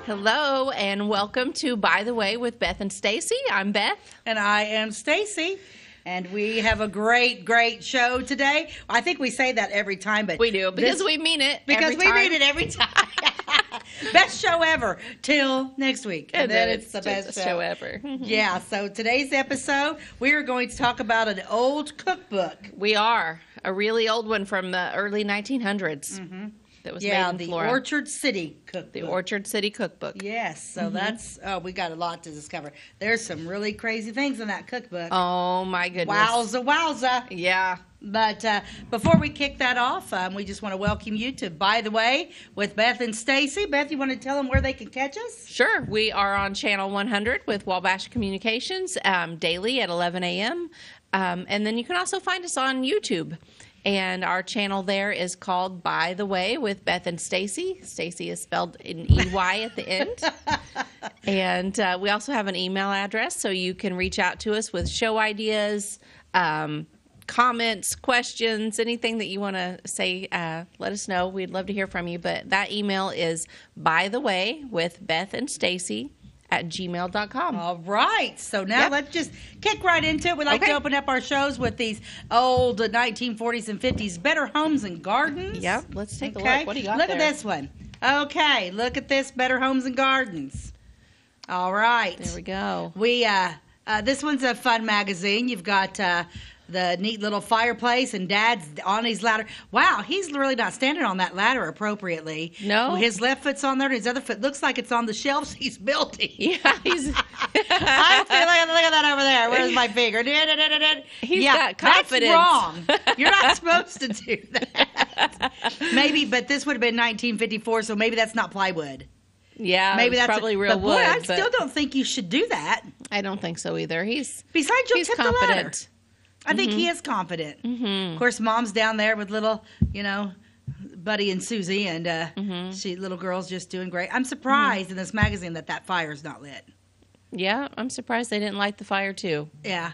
Hello, and welcome to By the Way with Beth and Stacey. I'm Beth. And I am Stacey. And we have a great, great show today. I think we say that every time, but we do because we mean it. Because we mean it every time. Best show ever till next week, and then it's the best show ever. Yeah. So today's episode, we are going to talk about an old cookbook. We are a really old one from the early 1900s. That was made in the Florida. Orchard City Cookbook. The Orchard City Cookbook. Yes, so that's, we got a lot to discover. There's some really crazy things in that cookbook. Oh, my goodness. Wowza, wowza. Yeah. But before we kick that off, we just want to welcome you to By the Way with Beth and Stacey. Beth, you want to tell them where they can catch us? Sure. We are on Channel 100 with Wabash Communications daily at 11 a.m. And then you can also find us on YouTube. And our channel there is called By the Way with Beth and Stacey. Stacey is spelled in E-Y at the end. And we also have an email address, so you can reach out to us with show ideas, comments, questions, anything that you want to say. Let us know. We'd love to hear from you. But that email is By the Way with Beth and Stacey at gmail.com. All right. So now let's just kick right into it. We like to open up our shows with these old 1940s and 50s Better Homes and Gardens. Yep. Let's take a look. What do you got there? Look at this one. Okay. Look at this Better Homes and Gardens. All right. There we go. We this one's a fun magazine. You've got the neat little fireplace, and Dad's on his ladder. Wow, he's really not standing on that ladder appropriately. No. His left foot's on there, and his other foot looks like it's on the shelves he's building. Yeah, he's... look at that over there. Where's my finger? He's got confidence. That's wrong. You're not supposed to do that. Maybe, but this would have been 1954, so maybe that's not plywood. Yeah, maybe that's probably real but wood. Boy, I still don't think you should do that. I don't think so either. He's confident. The ladder. I think he is confident. Of course, Mom's down there with little, Buddy and Susie, and little girl's just doing great. I'm surprised in this magazine that fire's not lit. Yeah, I'm surprised they didn't light the fire too. Yeah,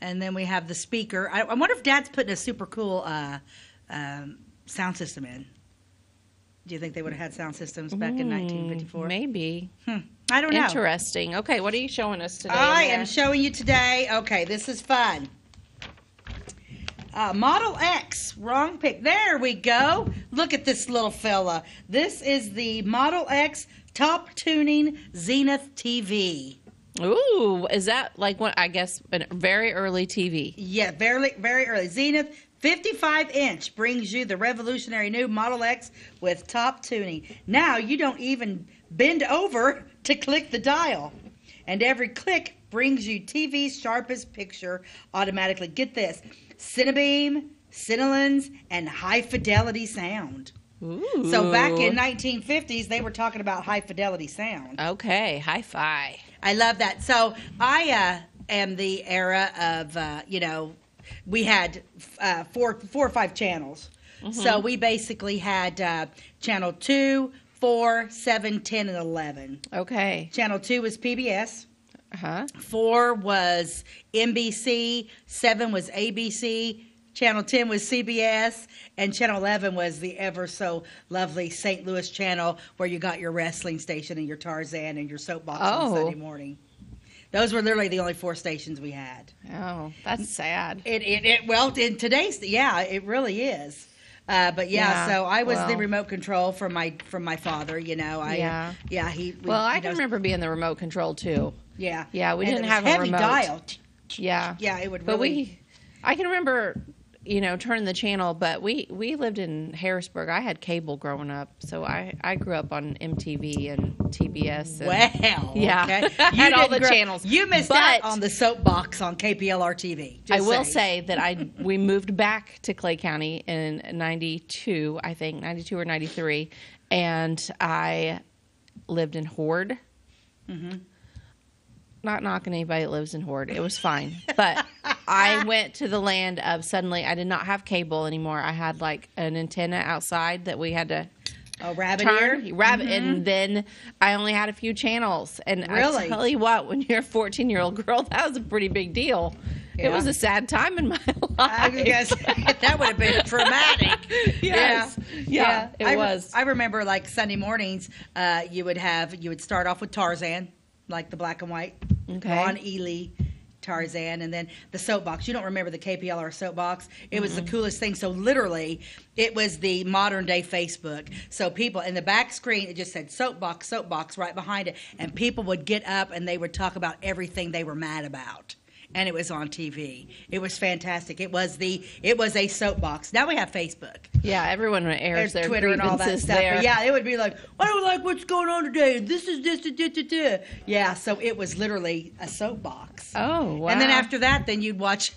and then we have the speaker. I wonder if Dad's putting a super cool sound system in. Do you think they would have had sound systems back in 1954? Maybe. I don't know. Interesting. Okay, what are you showing us today? I am showing you today. Okay, this is fun. Model X, wrong pick. There we go. Look at this little fella. This is the Model X Top Tuning Zenith TV. Ooh, is that like what I guess a very early TV? Yeah, very, very early. Zenith 55-inch brings you the revolutionary new Model X with top tuning. Now you don't even bend over to click the dial. And every click brings you TV's sharpest picture automatically. Get this. Cinebeam, Cinelens, and high-fidelity sound. Ooh. So back in 1950s, they were talking about high-fidelity sound. Okay, hi-fi. I love that. So I am the era of, we had 4 or 5 channels. So we basically had channel 2, 4, 7, 10, and 11. Okay. Channel 2 was PBS. 4 4 was NBC, 7 was ABC, Channel 10 was CBS, and Channel 11 was the ever so lovely St. Louis channel where you got your wrestling station and your Tarzan and your soapbox on Sunday morning. Those were literally the only 4 stations we had. Oh, that's sad. Well, in today's, it really is. But so I was the remote control from my father. I can remember being the remote control too. Yeah, we didn't have a remote dial. Yeah, it would. But really... I can remember, turning the channel. But we lived in Harrisburg. I had cable growing up, so I grew up on MTV and TBS. And, okay. I had all the channels. You missed out on the soapbox on KPLR TV. I will say that we moved back to Clay County in 92, I think, 92 or 93, and I lived in Horde. Not knocking anybody that lives in Horde. It was fine. But I went to the land of suddenly I did not have cable anymore. I had like an antenna outside that we had to rabbit turn. ear? And then I only had a few channels. And really? I tell you what, when you're a 14-year-old girl, that was a pretty big deal. It was a sad time in my life. I guess that would have been traumatic. Yes. Yeah, it was. I remember like Sunday mornings, you would start off with Tarzan, like the black and white, on Ely. Tarzan, and then the soapbox. You don't remember the KPLR soapbox? It was the coolest thing. So literally, it was the modern day Facebook. So people in the back screen, it just said soapbox right behind it, and people would get up and they would talk about everything they were mad about. And it was on TV. It was fantastic. It was a soapbox. Now we have Facebook. Yeah, everyone airs their Twitter and all that stuff. there. But yeah, it would be like, I don't like what's going on today. This is this. Yeah, so it was literally a soapbox. Oh, wow. And then after that, then you'd watch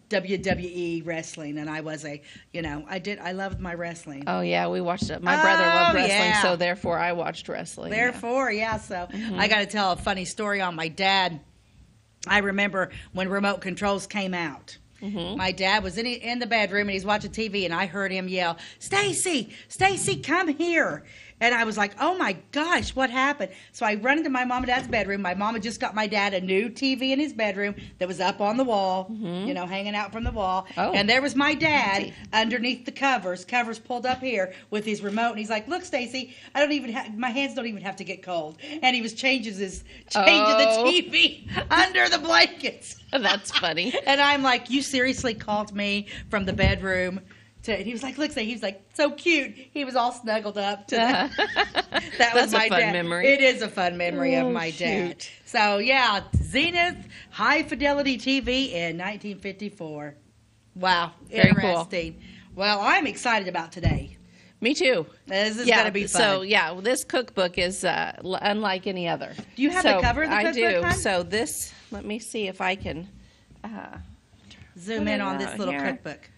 WWE wrestling, and I was I loved my wrestling. Oh yeah, we watched it. My brother loved wrestling, so therefore I watched wrestling. So I got to tell a funny story on my dad. I remember when remote controls came out. My dad was in the bedroom and he's watching TV, and I heard him yell, Stacey, come here. And I was like, oh my gosh, what happened? So I run into my mom and dad's bedroom. My mom had just got my dad a new TV in his bedroom that was up on the wall, hanging out from the wall. Oh. And there was my dad underneath the covers pulled up here with his remote. And he's like, look, Stacey, my hands don't even have to get cold. And he was changing the TV under the blankets. That's funny. And I'm like, you seriously called me from the bedroom? And he was like, look, he was like, so cute. He was all snuggled up. That was my dad. That's a fun memory. It is a fun memory of my dad. So, yeah, Zenith High Fidelity TV in 1954. Wow. Very interesting. Cool. Well, I'm excited about today. Me too. This is going to be fun. So, yeah, this cookbook is unlike any other. Do you have the cover of the cookbook? I do. Hon? So this, let me see if I can zoom in on this little cookbook.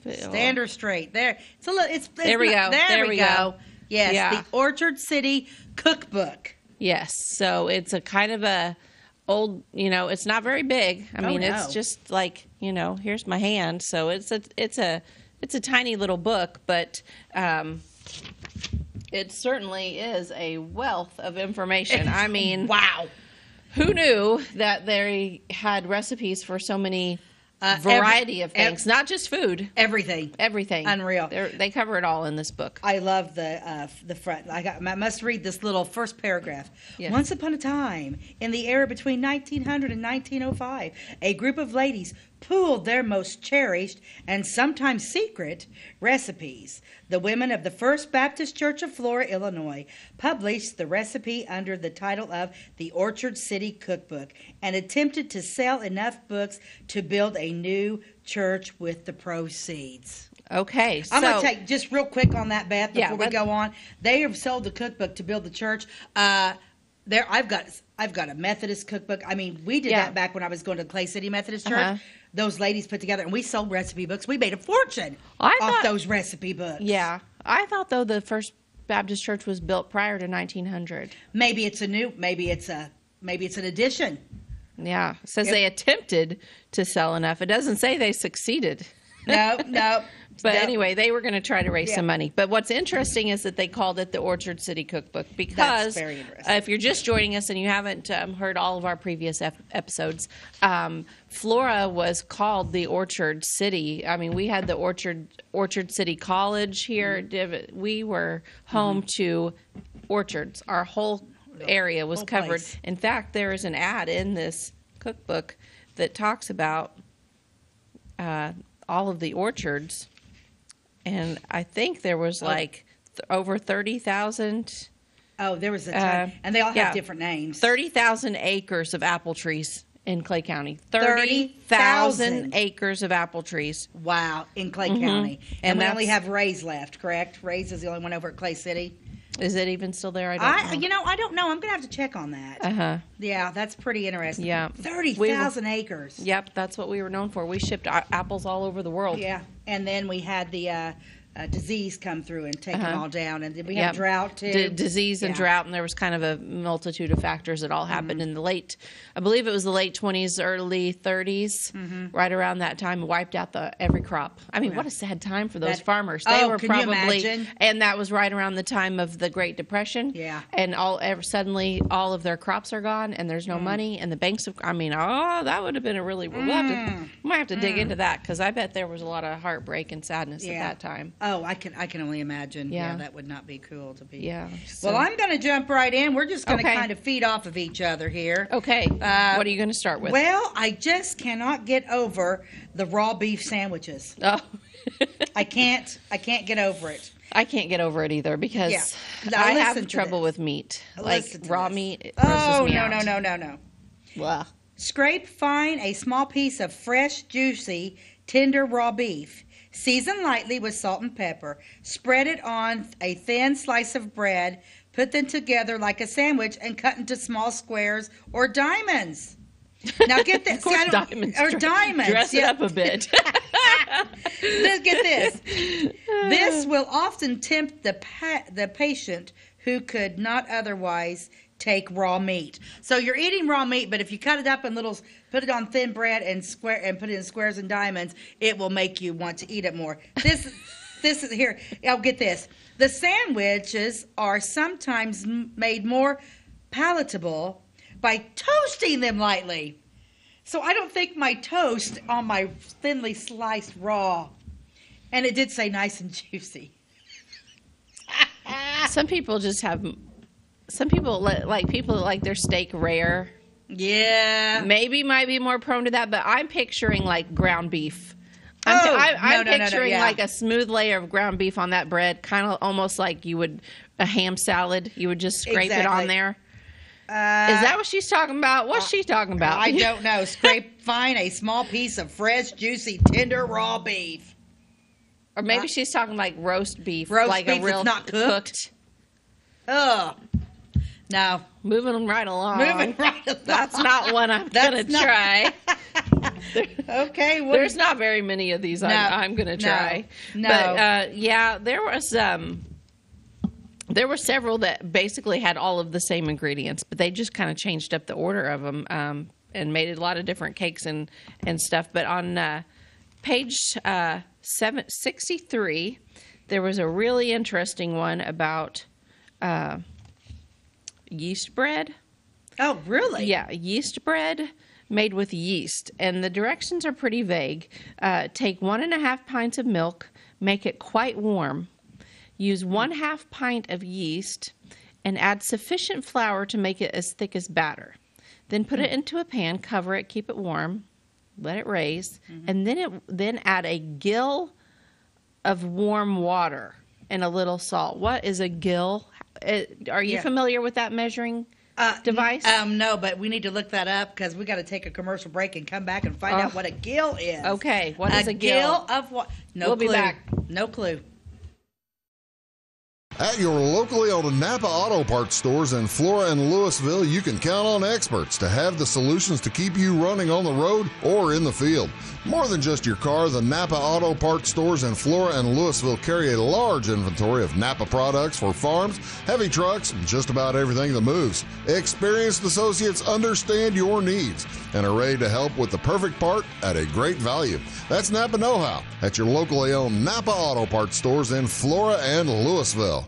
Stand her straight. There. There we go. There we go. Yes, the Orchard City Cookbook. Yes. So it's a kind of a old, it's not very big. I mean, it's just like, here's my hand. So it's a tiny little book, but it certainly is a wealth of information. I mean, wow. Who knew that they had recipes for so many variety of things, not just food. Everything. Unreal. They cover it all in this book. I love the front. I must read this little first paragraph. Yes. Once upon a time, in the era between 1900 and 1905, a group of ladies pooled their most cherished and sometimes secret recipes. The women of the First Baptist Church of Flora, Illinois, published the recipe under the title of the Orchard City Cookbook and attempted to sell enough books to build a new church with the proceeds. Okay, so I'm going to take just real quick on that, Beth, before we go on. They have sold the cookbook to build the church. I've got a Methodist cookbook. I mean, we did that back when I was going to Clay City Methodist Church. Those ladies put together, and we sold recipe books. We made a fortune off those recipe books. Yeah. I thought, though, the First Baptist Church was built prior to 1900. Maybe it's an addition. Yeah. It says they attempted to sell enough. It doesn't say they succeeded. No. But anyway, they were going to try to raise some money. But what's interesting is that they called it the Orchard City Cookbook because that's very interesting. If you're just joining us and you haven't heard all of our previous episodes, Flora was called the Orchard City. I mean, we had the Orchard City College here. Mm-hmm. We were home to orchards. Our whole area was covered. Place. In fact, there is an ad in this cookbook that talks about all of the orchards. And I think there was over 30,000. Oh, there was a ton. And they all have different names. 30,000 acres of apple trees in Clay County. 30,000 acres of apple trees. Wow, in Clay County. And we only have Ray's left, correct? Ray's is the only one over at Clay City. Is it even still there? I don't know. I don't know. I'm going to have to check on that. Yeah, that's pretty interesting. Yeah. 30,000 acres. Yep, that's what we were known for. We shipped apples all over the world. Yeah. And then we had the disease come through and take them all down. And then we have drought too. Disease and drought, and there was kind of a multitude of factors that all happened in the I believe it was the late 20s, early 30s, right around that time, wiped out every crop. I mean, what a sad time for those farmers. They were can you probably, imagine? and that was right around the time of the Great Depression. Yeah. And suddenly all of their crops are gone, and there's no money, and the banks that would have been a really, we might have to dig into that, because I bet there was a lot of heartbreak and sadness at that time. Oh, I can only imagine. Yeah, that would not be cool to be. Yeah. So. Well, I'm going to jump right in. We're just going to kind of feed off of each other here. Okay. What are you going to start with? Well, I just cannot get over the raw beef sandwiches. Oh. I can't get over it. I can't get over it either, because I have trouble with meat, like raw meat. Oh, no. Blah. Scrape fine a small piece of fresh, juicy, tender raw beef. Season lightly with salt and pepper. Spread it on a thin slice of bread. Put them together like a sandwich and cut into small squares or diamonds. Now get this. Of course, diamonds. Or diamonds. Dress it up a bit. Let's get this. This will often tempt the patient who could not otherwise take raw meat. So you're eating raw meat, but if you cut it up in little, put it on thin bread and put it in squares and diamonds, it will make you want to eat it more. This is here. I'll get this. The sandwiches are sometimes made more palatable by toasting them lightly. So I don't think my toast on my thinly sliced raw, and it did say nice and juicy. Some people like people that like their steak rare. Yeah. Maybe might be more prone to that, but I'm picturing like ground beef. I'm picturing like a smooth layer of ground beef on that bread, kind of almost like a ham salad. You would just scrape it on there. Is that what she's talking about? What's she talking about? I don't know. Scrape fine a small piece of fresh, juicy, tender raw beef. Or maybe she's talking like roast beef. Roast like beef a real that's not cooked. Oh. No. Moving right along. That's not one I'm going to try. Okay. There's not very many of these I'm going to try. No. But, there were several that basically had all of the same ingredients, but they just kind of changed up the order of them and made a lot of different cakes and stuff. But on page 763, there was a really interesting one about yeast bread. Oh, really? Yeah, yeast bread made with yeast. And the directions are pretty vague. Take 1.5 pints of milk, make it quite warm. Use 1/2 pint of yeast and add sufficient flour to make it as thick as batter. Then put it into a pan, cover it, keep it warm, let it raise, and then add a gill of warm water and a little salt. What is a gill? Are you familiar with that measuring device? No, but we need to look that up because we got to take a commercial break and come back and find out what a gill is. Okay, what is a gill? A gill of what? No clue. We'll be back. No clue. At your locally owned Napa Auto Parts stores in Flora and Louisville, you can count on experts to have the solutions to keep you running on the road or in the field. More than just your car, the Napa Auto Parts stores in Flora and Louisville carry a large inventory of Napa products for farms, heavy trucks, and just about everything that moves. Experienced associates understand your needs and are ready to help with the perfect part at a great value. That's Napa Know-How at your locally owned Napa Auto Parts stores in Flora and Louisville.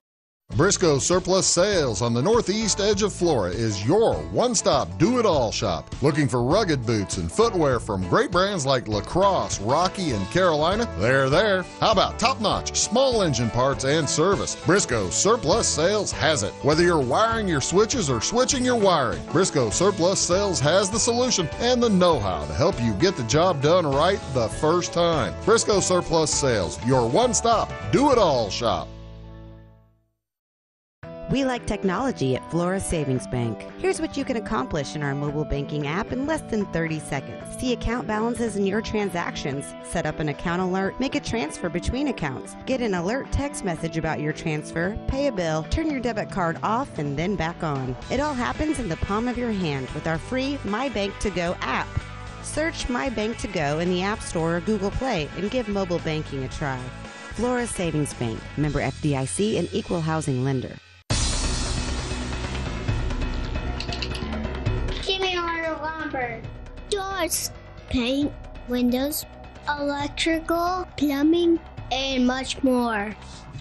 Briscoe Surplus Sales on the northeast edge of Flora is your one-stop do-it-all shop. Looking for rugged boots and footwear from great brands like Lacrosse, Rocky, and Carolina? They're there. How about top-notch small engine parts and service? Briscoe Surplus Sales has it. Whether you're wiring your switches or switching your wiring, Briscoe Surplus Sales has the solution and the know-how to help you get the job done right the first time. Briscoe Surplus Sales, your one-stop do-it-all shop. We like technology at Flora Savings Bank. Here's what you can accomplish in our mobile banking app in less than 30 seconds. See account balances in your transactions, set up an account alert, make a transfer between accounts, get an alert text message about your transfer, pay a bill, turn your debit card off and then back on. It all happens in the palm of your hand with our free My Bank to Go app. Search My Bank to Go in the App Store or Google Play and give mobile banking a try. Flora Savings Bank, member FDIC, and equal housing lender. Give me order lumber. Doors, paint, windows, electrical, plumbing, and much more.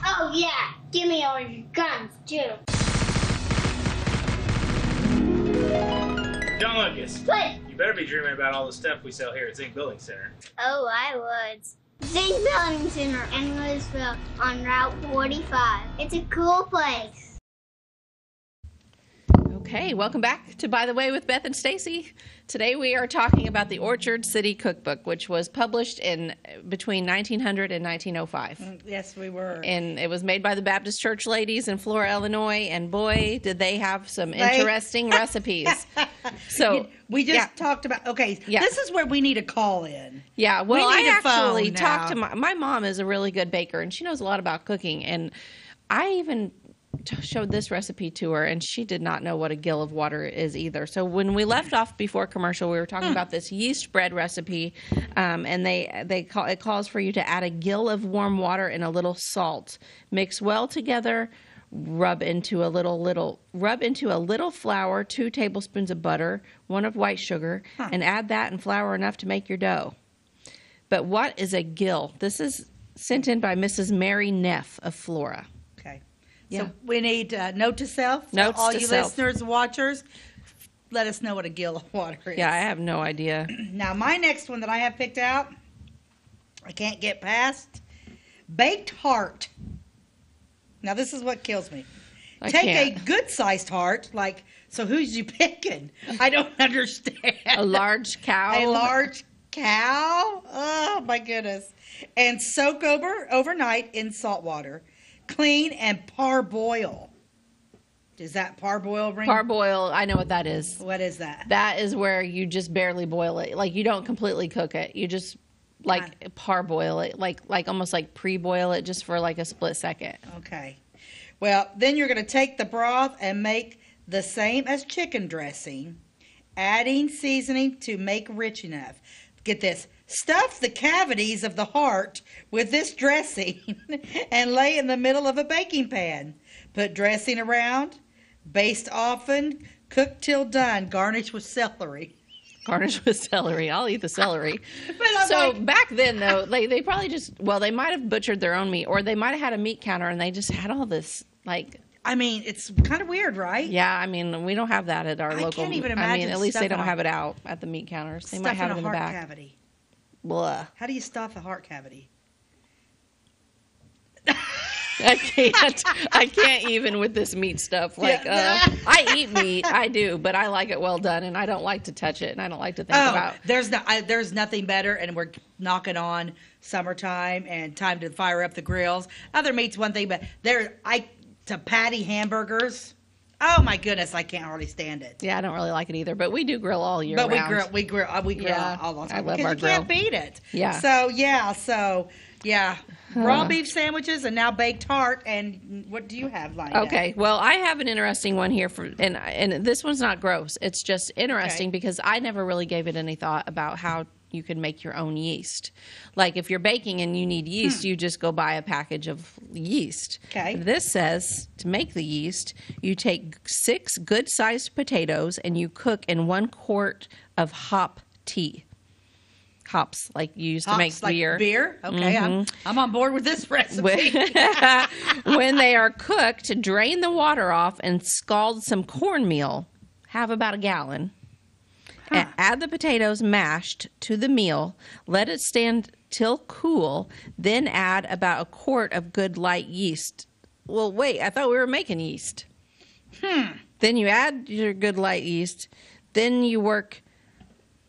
Oh yeah, give me all your guns too. John Lucas. What? You better be dreaming about all the stuff we sell here at Zink Building Center. Oh, I would. Zink Building Center in Louisville on Route 45. It's a cool place. Okay, welcome back to By the Way with Beth and Stacey. Today we are talking about the Orchard City Cookbook, which was published in between 1900 and 1905. Yes, we were. And it was made by the Baptist Church ladies in Flora, Illinois, and boy, did they have some interesting recipes. So we just talked about, this is where we need a call in. Yeah, well, I actually talked to now. my mom is a really good baker, and she knows a lot about cooking, and I even showed this recipe to her, and she did not know what a gill of water is either. So when we left off before commercial, we were talking about this yeast bread recipe, and it calls for you to add a gill of warm water and a little salt. Mix well together. Rub into a little flour, 2 tablespoons of butter, 1 of white sugar, and add that and flour enough to make your dough. But what is a gill? This is sent in by Mrs. Mary Neff of Flora. Yeah. So we need note to self. Notes all to you self. Listeners, watchers, let us know what a gill of water is. Yeah, I have no idea. Now, my next one that I have picked out, I can't get past, baked heart. Now, this is what kills me. Take a good-sized heart, so who's you picking? I don't understand. A large cow? A large cow? Oh, my goodness. And soak overnight in salt water. Clean and parboil. Does that parboil ring? Parboil, I know what that is. What is that? That is where you just barely boil it. Like, you don't completely cook it. You just, parboil it. Like almost like pre-boil it just for, a split second. Okay. Well, then you're going to take the broth and make the same as chicken dressing, adding seasoning to make rich enough. Get this. Stuff the cavities of the heart with this dressing and lay in the middle of a baking pan. Put dressing around, baste often, cook till done, garnish with celery. Garnish with celery. I'll eat the celery. So back then, though, they probably they might have butchered their own meat, or they might have had a meat counter and they just had all this, I mean, it's kind of weird, right? Yeah, I mean, we don't have that at our local. I can't even imagine. I mean, at least they don't have it out at the meat counters. They might have it in the back. Cavity. Blah. How do you stuff a heart cavity? I can't even with this meat stuff. I eat meat, I do, but I like it well done, and I don't like to touch it, and I don't like to think about. There's nothing better, and we're knocking on summertime and time to fire up the grills. Other meat's one thing, but to patty hamburgers. Oh my goodness, I can't hardly stand it. Yeah, I don't really like it either, but we do grill all year round. But we grill all the time. I love our grill. Because you can't beat it. Yeah. So raw beef sandwiches and now baked heart. And what do you have lined up? Okay, well, I have an interesting one here and this one's not gross. It's just interesting because I never really gave it any thought about how you can make your own yeast. Like if you're baking and you need yeast, you just go buy a package of yeast. Okay. This says to make the yeast, you take 6 good-sized potatoes and you cook in 1 quart of hop tea. Hops, like you used to make beer. Like beer? Okay, I'm on board with this recipe. When they are cooked, drain the water off and scald some cornmeal. Have about a gallon. Add the potatoes mashed to the meal. Let it stand till cool. Then add about a quart of good light yeast. Well, wait, I thought we were making yeast. Then you add your good light yeast. Then you work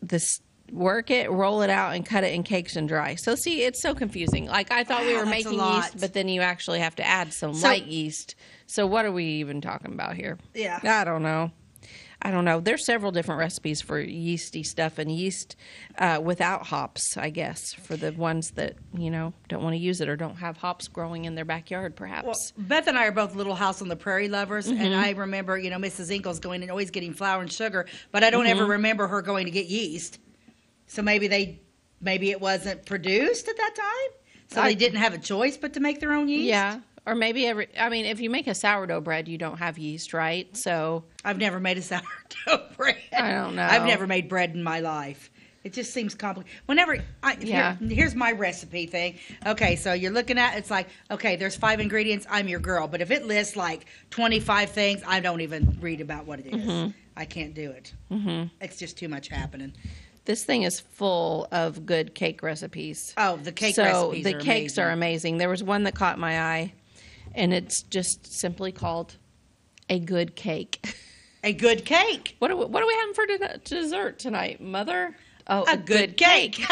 it, roll it out, and cut it in cakes and dry. So, see, it's so confusing. Like, I thought we were making yeast, but then you actually have to add some light yeast. So what are we even talking about here? Yeah. I don't know. There's several different recipes for yeasty stuff and yeast without hops, I guess, for the ones that, don't want to use it or don't have hops growing in their backyard, perhaps. Well, Beth and I are both Little House on the Prairie lovers, and I remember, Mrs. Ingalls going and always getting flour and sugar, but I don't ever remember her going to get yeast. So maybe it wasn't produced at that time. So they didn't have a choice but to make their own yeast? Yeah. Or maybe if you make a sourdough bread, you don't have yeast, right? So I've never made a sourdough bread. I don't know. I've never made bread in my life. It just seems complicated. Here's my recipe thing. Okay, so you're looking at, it's like, okay, there's 5 ingredients. I'm your girl. But if it lists like 25 things, I don't even read about what it is. Mm-hmm. I can't do it. Mm-hmm. It's just too much happening. This thing is full of good cake recipes. Oh, the cake recipes So are the cakes amazing. are amazing. There was one that caught my eye, and it's just simply called a good cake. A good cake. What are we having for dessert tonight, Mother? Oh, A good cake.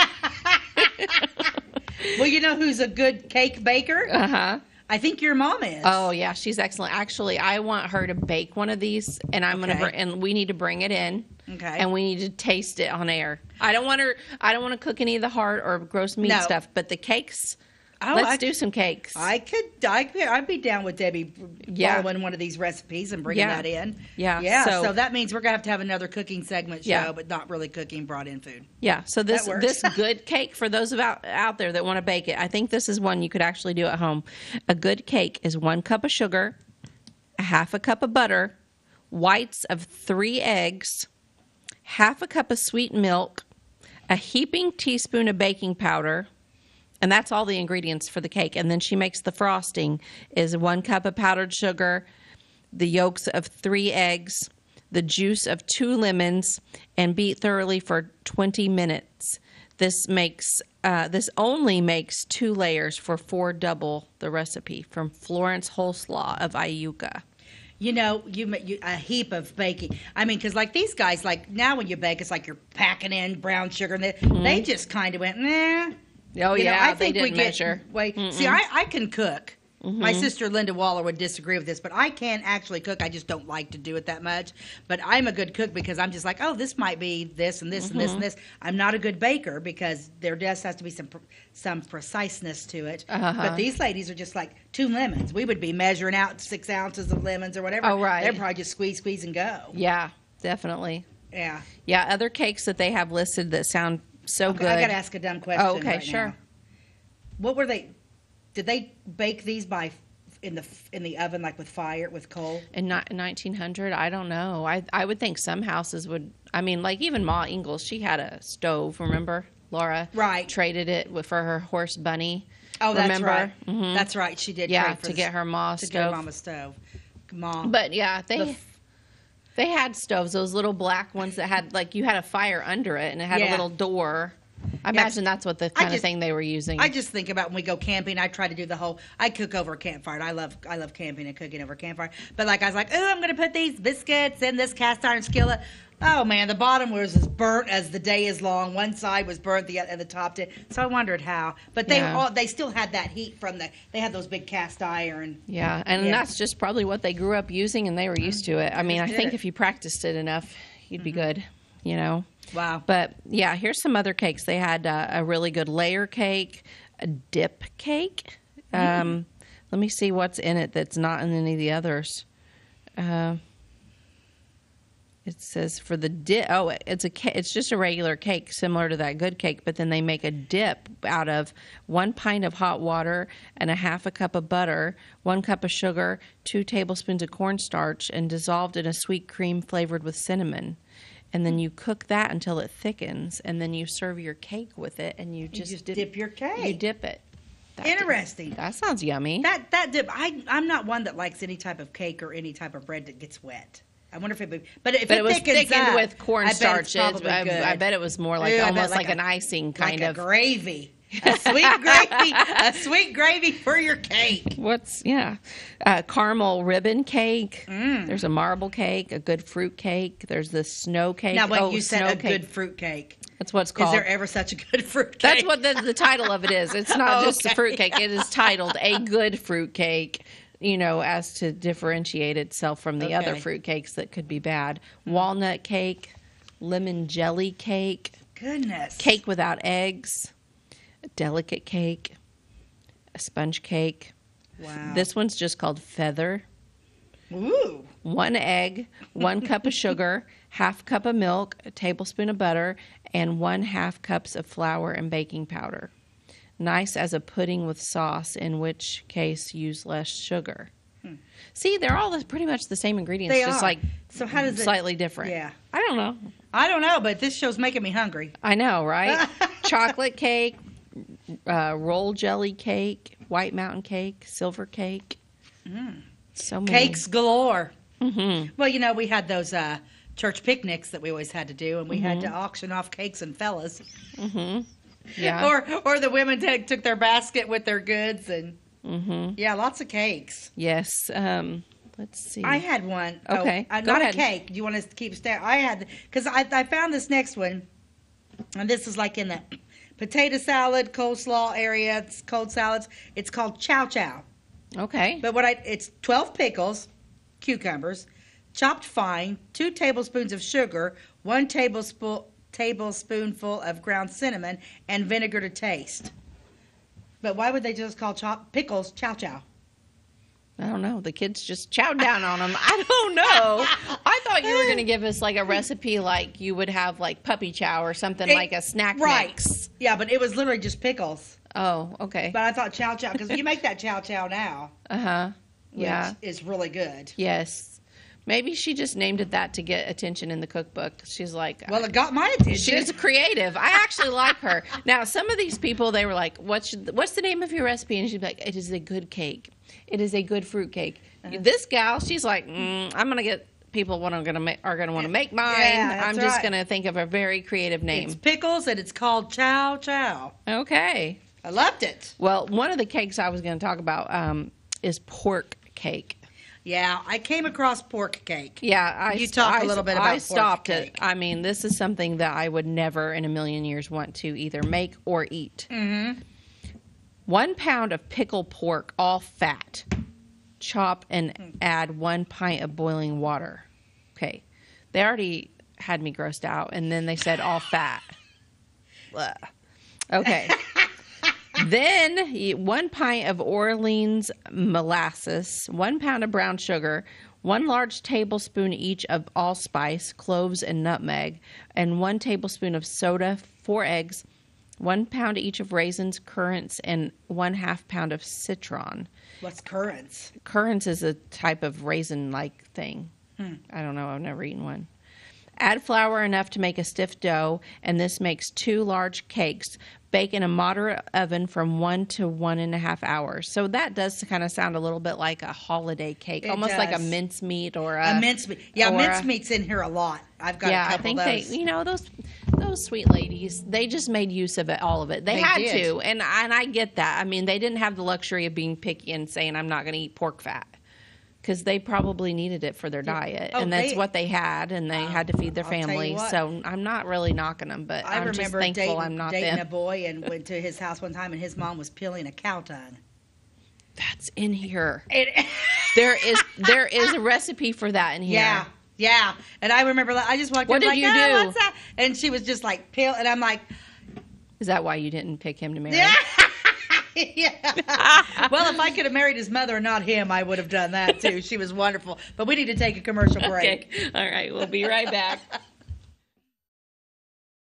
Well, you know who's a good cake baker? Uh-huh. I think your mom is. Oh, yeah, she's excellent. Actually, I want her to bake one of these, and Okay. and we need to bring it in. Okay. And we need to taste it on air. I don't want to cook any of the hard or gross meat No. stuff, but the cakes, Oh, let's do some cakes. I'd be down with Debbie following one of these recipes and bringing that in. Yeah. Yeah. So- So that means we're going to have another cooking segment show, Yeah. but not really cooking, brought in food. Yeah, so this works. good cake, for those out there that want to bake it, I think this is one you could actually do at home. A good cake is 1 cup of sugar, a half a cup of butter, whites of 3 eggs, half a cup of sweet milk, a heaping teaspoon of baking powder, and that's all the ingredients for the cake. And then she makes the frosting is 1 cup of powdered sugar, the yolks of 3 eggs, the juice of 2 lemons, and beat thoroughly for 20 minutes. This only makes 2 layers for 4 double the recipe from Florence Holslaw of Iuka. You know, you a heap of baking. I mean, because like these guys, like now when you bake, it's like you're packing in brown sugar, and they just kind of went, nah. Oh, You know, yeah, I think they we didn't measure. See, I can cook. My sister Linda Waller would disagree with this, but I can actually cook. I just don't like to do it that much. But I'm a good cook because I'm just like, oh, this might be this and this and this and this. I'm not a good baker because there just has to be some preciseness to it. But these ladies are just like 2 lemons. We would be measuring out 6 ounces of lemons or whatever. Oh, right. They're probably just squeeze, and go. Yeah, definitely. Yeah. Yeah, other cakes that they have listed that sound so good. I got to ask a dumb question. Oh, okay, right sure. now. What were they? Did they bake these in the oven, like with fire, with coal? In 1900, I don't know. I would think some houses would. I mean, like even Ma Ingalls, she had a stove. Remember, Laura? Right. Traded it for her horse Bunny. Oh, that's Remember? right. Mhm. That's right. She did. Yeah, trade for to get her Ma to stove. get her mama stove. Mom. But yeah, they had stoves. Those little black ones that had like you had a fire under it and it had a little door. I imagine that's what the kind of thing they were using. I just think about when we go camping. I try to do the whole. I cook over a campfire. I love camping and cooking over a campfire. But like I was like, oh, I'm going to put these biscuits in this cast iron skillet. Oh man, the bottom was as burnt as the day is long. One side was burnt, and the top did. So I wondered how. But they still had that heat from they had those big cast iron. Yeah, and that's just probably what they grew up using, and they were used to it. I mean, I think if you practiced it enough, you'd be good. You know. Wow. But yeah, here's some other cakes. They had a really good layer cake, a dip cake. Let me see what's in it that's not in any of the others. It says for the dip. Oh, it's just a regular cake similar to that good cake, but then they make a dip out of 1 pint of hot water and a half a cup of butter, 1 cup of sugar, 2 tablespoons of cornstarch, and dissolved in a sweet cream flavored with cinnamon. And then you cook that until it thickens, and then you serve your cake with it, and you just dip your cake. You dip it. Interesting. That sounds yummy. That dip. I'm not one that likes any type of cake or any type of bread that gets wet. I wonder if it would. But it was thickened up, with cornstarch. I bet it was more like almost like an icing kind of gravy. A sweet gravy. A sweet gravy for your cake. Caramel ribbon cake. There's a marble cake, a good fruit cake. There's the snow cake. Now, wait, you said a cake. good fruit cake. That's what it's called. Is there ever such a good fruit cake? That's what the title of it is. It's not just a fruit cake. It is titled a good fruit cake, you know, as to differentiate itself from the other fruit cakes that could be bad. Walnut cake, lemon jelly cake. Goodness. Cake without eggs. A delicate cake. A sponge cake. Wow. This one's just called feather. Ooh. 1 egg, 1 cup of sugar, half cup of milk, a tablespoon of butter, and 1/2 cups of flour and baking powder. Nice as a pudding with sauce, in which case use less sugar. See, they're all pretty much the same ingredients, They just are. like So how does it- slightly different. Yeah. I don't know. I don't know, but this show's making me hungry. I know, right? Chocolate cake, roll jelly cake, white mountain cake, silver cake. So many. Cakes galore. Mm-hmm. Well, you know, we had those church picnics that we always had to do, and we had to auction off cakes and fellas. Mm-hmm. Yeah. Or the women took their basket with their goods, and yeah, lots of cakes. Yes. Let's see. I had one. Okay, Oh, go not ahead. a cake. Do you want us to keep staring? I had, because I found this next one, and this is like in the potato salad, coleslaw area. It's cold salads. It's called chow chow. Okay. But it's 12 pickles, cucumbers, chopped fine, 2 tablespoons of sugar, 1 tablespoonful of ground cinnamon, and vinegar to taste. But why would they just call pickles chow chow? I don't know. The kids just chowed down on them. I don't know. I thought you were going to give us like a recipe like you would have like puppy chow or something like a snack mix. Yeah, but it was literally just pickles. Oh, okay. But I thought chow chow, because you make that chow chow now. Uh-huh. Yeah. Which is really good. Yes. Maybe she just named it that to get attention in the cookbook. She's like, Well, it got my attention. she's creative. I actually like her. Now, some of these people, they were like, what's the name of your recipe? And she'd be like, it is a good cake. It is a good fruit cake. This gal, she's like, I'm going to get people are going to want to make mine. Yeah, I'm that's just right. going to think of a very creative name. It's pickles, and it's called chow chow. Okay. I loved it. Well, one of the cakes I was going to talk about is pork cake. Yeah, I came across pork cake. Yeah, You talk a little bit about I pork stopped cake. it. I mean, this is something that I would never in a million years want to either make or eat. 1 pound of pickled pork, all fat. Chop and add 1 pint of boiling water. Okay, they already had me grossed out, and then they said all fat. Blah. Okay. Then 1 pint of Orleans molasses, 1 pound of brown sugar, 1 large tablespoon each of allspice, cloves, and nutmeg, and 1 tablespoon of soda, 4 eggs, 1 pound each of raisins, currants, and 1/2 pound of citron. What's currants? Currants is a type of raisin-like thing. I don't know. I've never eaten one. Add flour enough to make a stiff dough, and this makes 2 large cakes. Bake in a moderate oven from 1 to 1.5 hours. So that does kind of sound a little bit like a holiday cake, It almost like a does. mincemeat or A mincemeat. Yeah, or a- mincemeat's in here a lot. I've got a Yeah, I couple think of those. they, those sweet ladies, they just made use of it, all of it. They had did. to, and I get that. I mean, they didn't have the luxury of being picky and saying, I'm not going to eat pork fat. Because they probably needed it for their diet, Oh, and that's they- what they had, and they had to feed their I'll tell you family. what. So I'm not really knocking them, but I I'm just remember thankful I'm not dating them. a boy and went to his house one time, and his mom was peeling a cow tongue. That's in here. There is a recipe for that in here. Yeah, yeah. And I remember, I just walked What in did like, you "Oh, do?" what's that? And she was just like, peel. And I'm like, Is that why you didn't pick him to marry? yeah. Well, if I could have married his mother and not him, I would have done that too. She was wonderful. But we need to take a commercial break. Okay. All right. We'll be right back.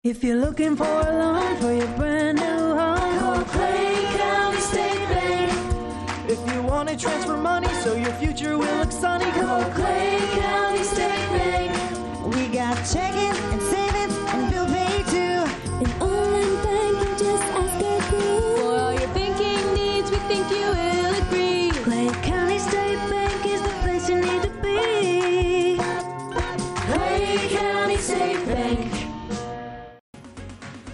If you're looking for a loan for your brand new home, call Clay County State Bank. If you want to transfer money so your future will look sunny, call Clay County State Bank. We got checking and savings and bill pay too. An online bank, just ask our crew. For all your banking needs, we think you will agree. Clay County State Bank is the place you need to be. Clay County State Bank.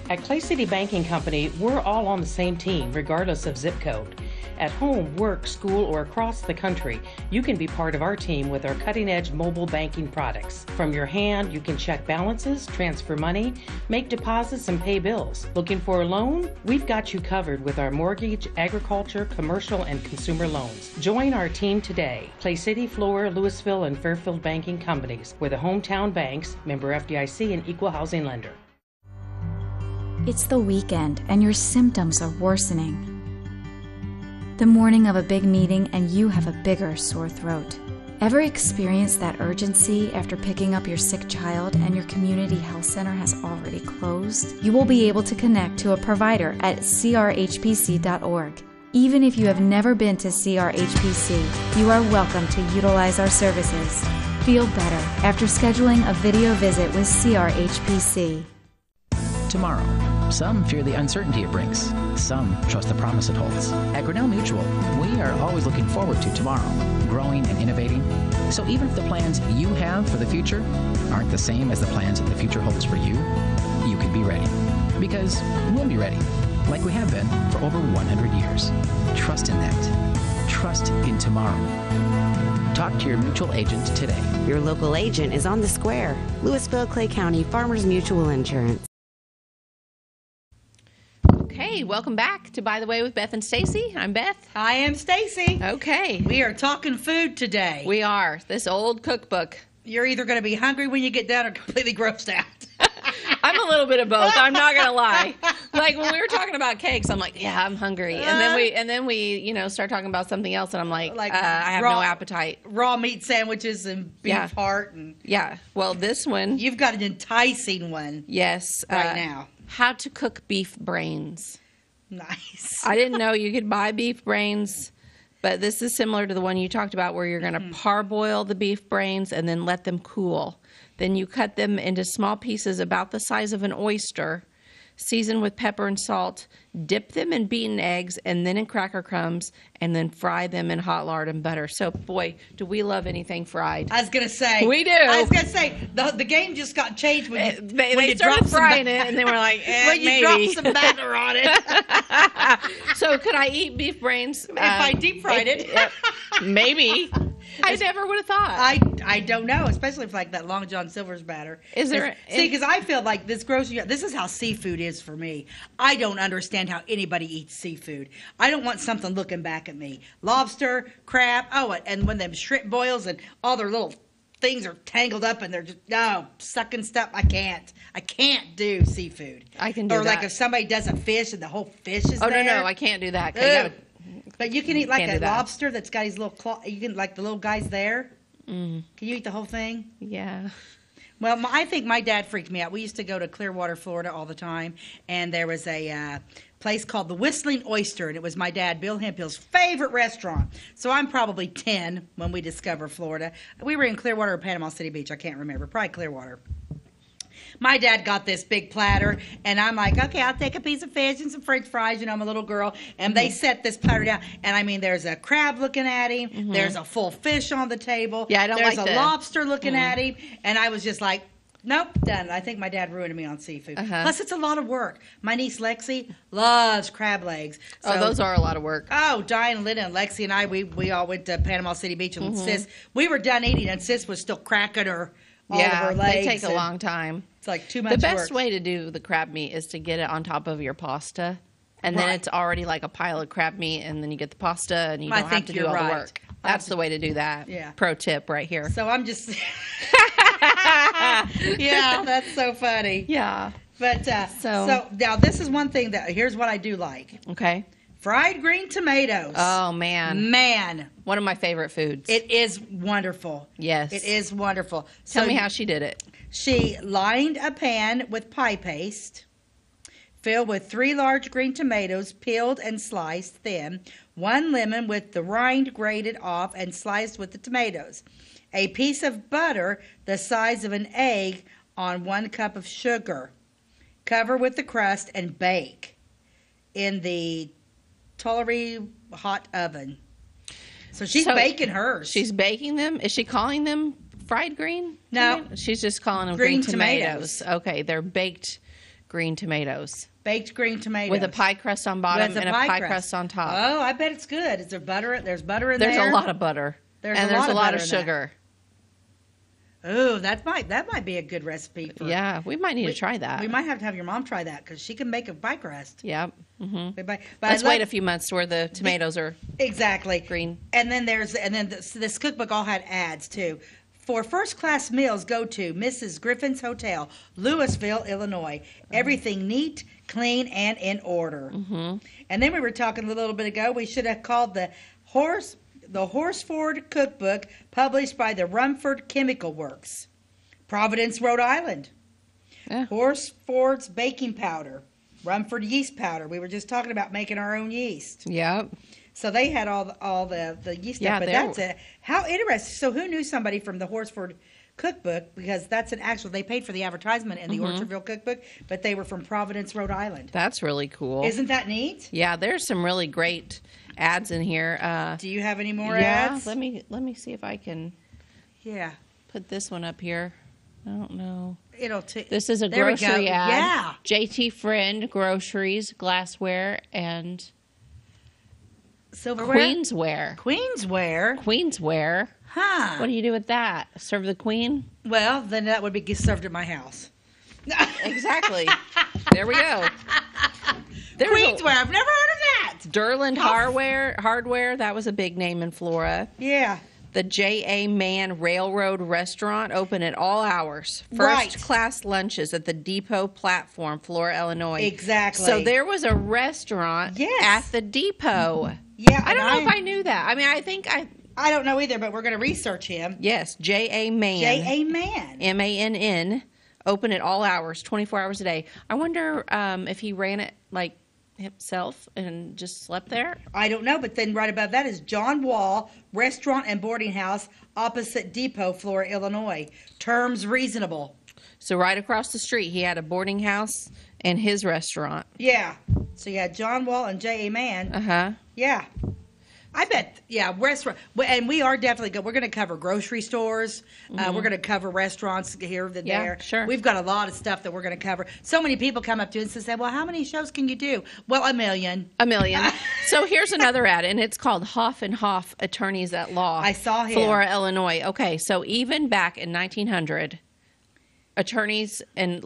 At Clay City Banking Company, we're all on the same team, regardless of zip code. At home, work, school, or across the country, you can be part of our team with our cutting-edge mobile banking products. From your hand, you can check balances, transfer money, make deposits, and pay bills. Looking for a loan? We've got you covered with our mortgage, agriculture, commercial, and consumer loans. Join our team today. Clay City, Flora, Louisville, and Fairfield Banking Companies. We're the hometown banks, member FDIC, and equal housing lender. It's the weekend and your symptoms are worsening. The morning of a big meeting and you have a bigger sore throat. Ever experience that urgency after picking up your sick child and your community health center has already closed? You will be able to connect to a provider at crhpc.org. Even if you have never been to CRHPC, you are welcome to utilize our services. Feel better after scheduling a video visit with CRHPC. Tomorrow. Some fear the uncertainty it brings. Some trust the promise it holds. At Grinnell Mutual, we are always looking forward to tomorrow, growing and innovating. So even if the plans you have for the future aren't the same as the plans that the future holds for you, you can be ready. Because we'll be ready, like we have been for over 100 years. Trust in that. Trust in tomorrow. Talk to your mutual agent today. Your local agent is on the square. Louisville, Clay County Farmers Mutual Insurance. Okay, welcome back to By the Way with Beth and Stacey. I'm Beth. I am Stacey. Okay. We are talking food today. We are. This old cookbook. You're either going to be hungry when you get done or completely grossed out. I'm a little bit of both. I'm not gonna lie. Like when we were talking about cakes, I'm like, yeah, I'm hungry, and then we, start talking about something else, and I'm like I have no appetite. Raw meat sandwiches and beef heart and Well, this one, you've got an enticing one. Yes, right now. How to cook beef brains. Nice. I didn't know you could buy beef brains. But this is similar to the one you talked about where you're going to parboil the beef brains and then let them cool. Then you cut them into small pieces about the size of an oyster, season with pepper and salt, dip them in beaten eggs and then in cracker crumbs, and then fry them in hot lard and butter. So, boy, do we love anything fried. I was going to say. We do. I was going to say, the game just got changed when you, they started frying it, and they were like, when you maybe. drop some batter on it. So, could I eat beef brains? If I deep fried it. Maybe. I never would have thought. I don't know, especially if like that Long John Silver's batter. Is there? See, because I feel like this grocery. This is how seafood is for me. I don't understand how anybody eats seafood. I don't want something looking back at me. Lobster, crab. Oh, and when them shrimp boils and all their little things are tangled up and they're just sucking stuff. I can't do seafood. I can do or that. Or like if somebody does a fish and the whole fish is there. Oh no, I can't do that. But you can eat like a lobster that's got his little claw. You can like the little guys there. Mm. Can you eat the whole thing? Yeah. Well, I think my dad freaked me out. We used to go to Clearwater, Florida all the time, and there was a place called the Whistling Oyster, and it was my dad, Bill Hemphill's favorite restaurant. So I'm probably 10 when we discovered Florida. We were in Clearwater or Panama City Beach. I can't remember. Probably Clearwater. My dad got this big platter, and I'm like, okay, I'll take a piece of fish and some french fries. I'm a little girl. And they set this platter down. And, I mean, there's a crab looking at him. Mm-hmm. There's a full fish on the table. Yeah, I don't There's like a lobster looking at him. And I was just like, nope, done. I think my dad ruined me on seafood. Plus, it's a lot of work. My niece, Lexi, loves crab legs. So, those are a lot of work. Oh, Diane, Linda, and Lexi and I, we all went to Panama City Beach. And Sis, we were done eating, and Sis was still cracking her all of her legs. They take a long time. It's like too much work. The best way to do the crab meat is to get it on top of your pasta, and then it's already like a pile of crab meat, and then you get the pasta, and you don't have to do all the work. That's the way to do that. Yeah. Pro tip right here. So I'm just... Yeah, that's so funny. Yeah. But so now this is one thing here's what I do like. Okay. Fried green tomatoes. Oh, man. One of my favorite foods. It is wonderful. Yes. It is wonderful. Tell me how she did it. She lined a pan with pie paste, filled with 3 large green tomatoes, peeled and sliced thin, 1 lemon with the rind grated off and sliced with the tomatoes, a piece of butter the size of an egg on 1 cup of sugar. Cover with the crust and bake in the Tulare hot oven. So she's baking hers. She's baking them. Is she calling them fried green? No. She's just calling them green tomatoes. Okay, they're baked green tomatoes. Baked green tomatoes. With a pie crust on bottom and a pie crust on top. Oh, I bet it's good. Is there butter? There's butter in there? There's a lot of butter. There's a lot of sugar. Oh, that might be a good recipe. Yeah, we might need to try that. We might have to have your mom try that because she can make a pie crust. Yep. Mm-hmm. But let's wait a few months where the tomatoes are green. And then this cookbook all had ads too. For first-class meals, go to Mrs. Griffin's Hotel, Louisville, Illinois. Everything neat, clean, and in order. Mm-hmm. And then we were talking a little bit ago. We should have called the the Horsford Cookbook, published by the Rumford Chemical Works. Providence, Rhode Island. Yeah. Horsford's baking powder. Rumford yeast powder. We were just talking about making our own yeast. Yep. So they had all the yeast Yeah, stuff. But that's it. How interesting. So who knew somebody from the Horsford Cookbook? Because that's an actual, they paid for the advertisement in the Orchardville Cookbook, but they were from Providence, Rhode Island. That's really cool. Isn't that neat? Yeah, there's some really great ads in here. Do you have any more ads? Let me see if I can put this one up here. I don't know. This is a grocery ad. Yeah. JT Friend Groceries, glassware, and silverware. Queensware. Queensware. Huh. What do you do with that? Serve the queen? Well, then that would be served at my house. Exactly. There we go. Queensware. I've never heard of that. Durland Hardware. That was a big name in Flora. Yeah. The J.A. Mann Railroad Restaurant, open at all hours. First-class lunches at the Depot platform, Flora, Illinois. Exactly. So there was a restaurant at the Depot. Yeah. I don't know if I knew that. I mean, I don't know either, but we're going to research him. Yes, J.A. Mann. J.A. Mann. M-A-N-N. Open at all hours, 24 hours a day. I wonder if he ran it, like, himself and just slept there? I don't know, but then right above that is John Wall Restaurant and Boarding House opposite Depot, Flora, Illinois. Terms reasonable. So right across the street, he had a boarding house and his restaurant. Yeah. So you had John Wall and J.A. Mann. Uh-huh. Yeah. I bet, restaurant. And we are definitely good. We're going to cover grocery stores. We're going to cover restaurants here and there. Sure. We've got a lot of stuff that we're going to cover. So many people come up to us and say, well, how many shows can you do? Well, a million. A million. So here's another ad, and it's called Hoff and Hoff Attorneys at Law. I saw him. Flora, Illinois. Okay, so even back in 1900, attorneys and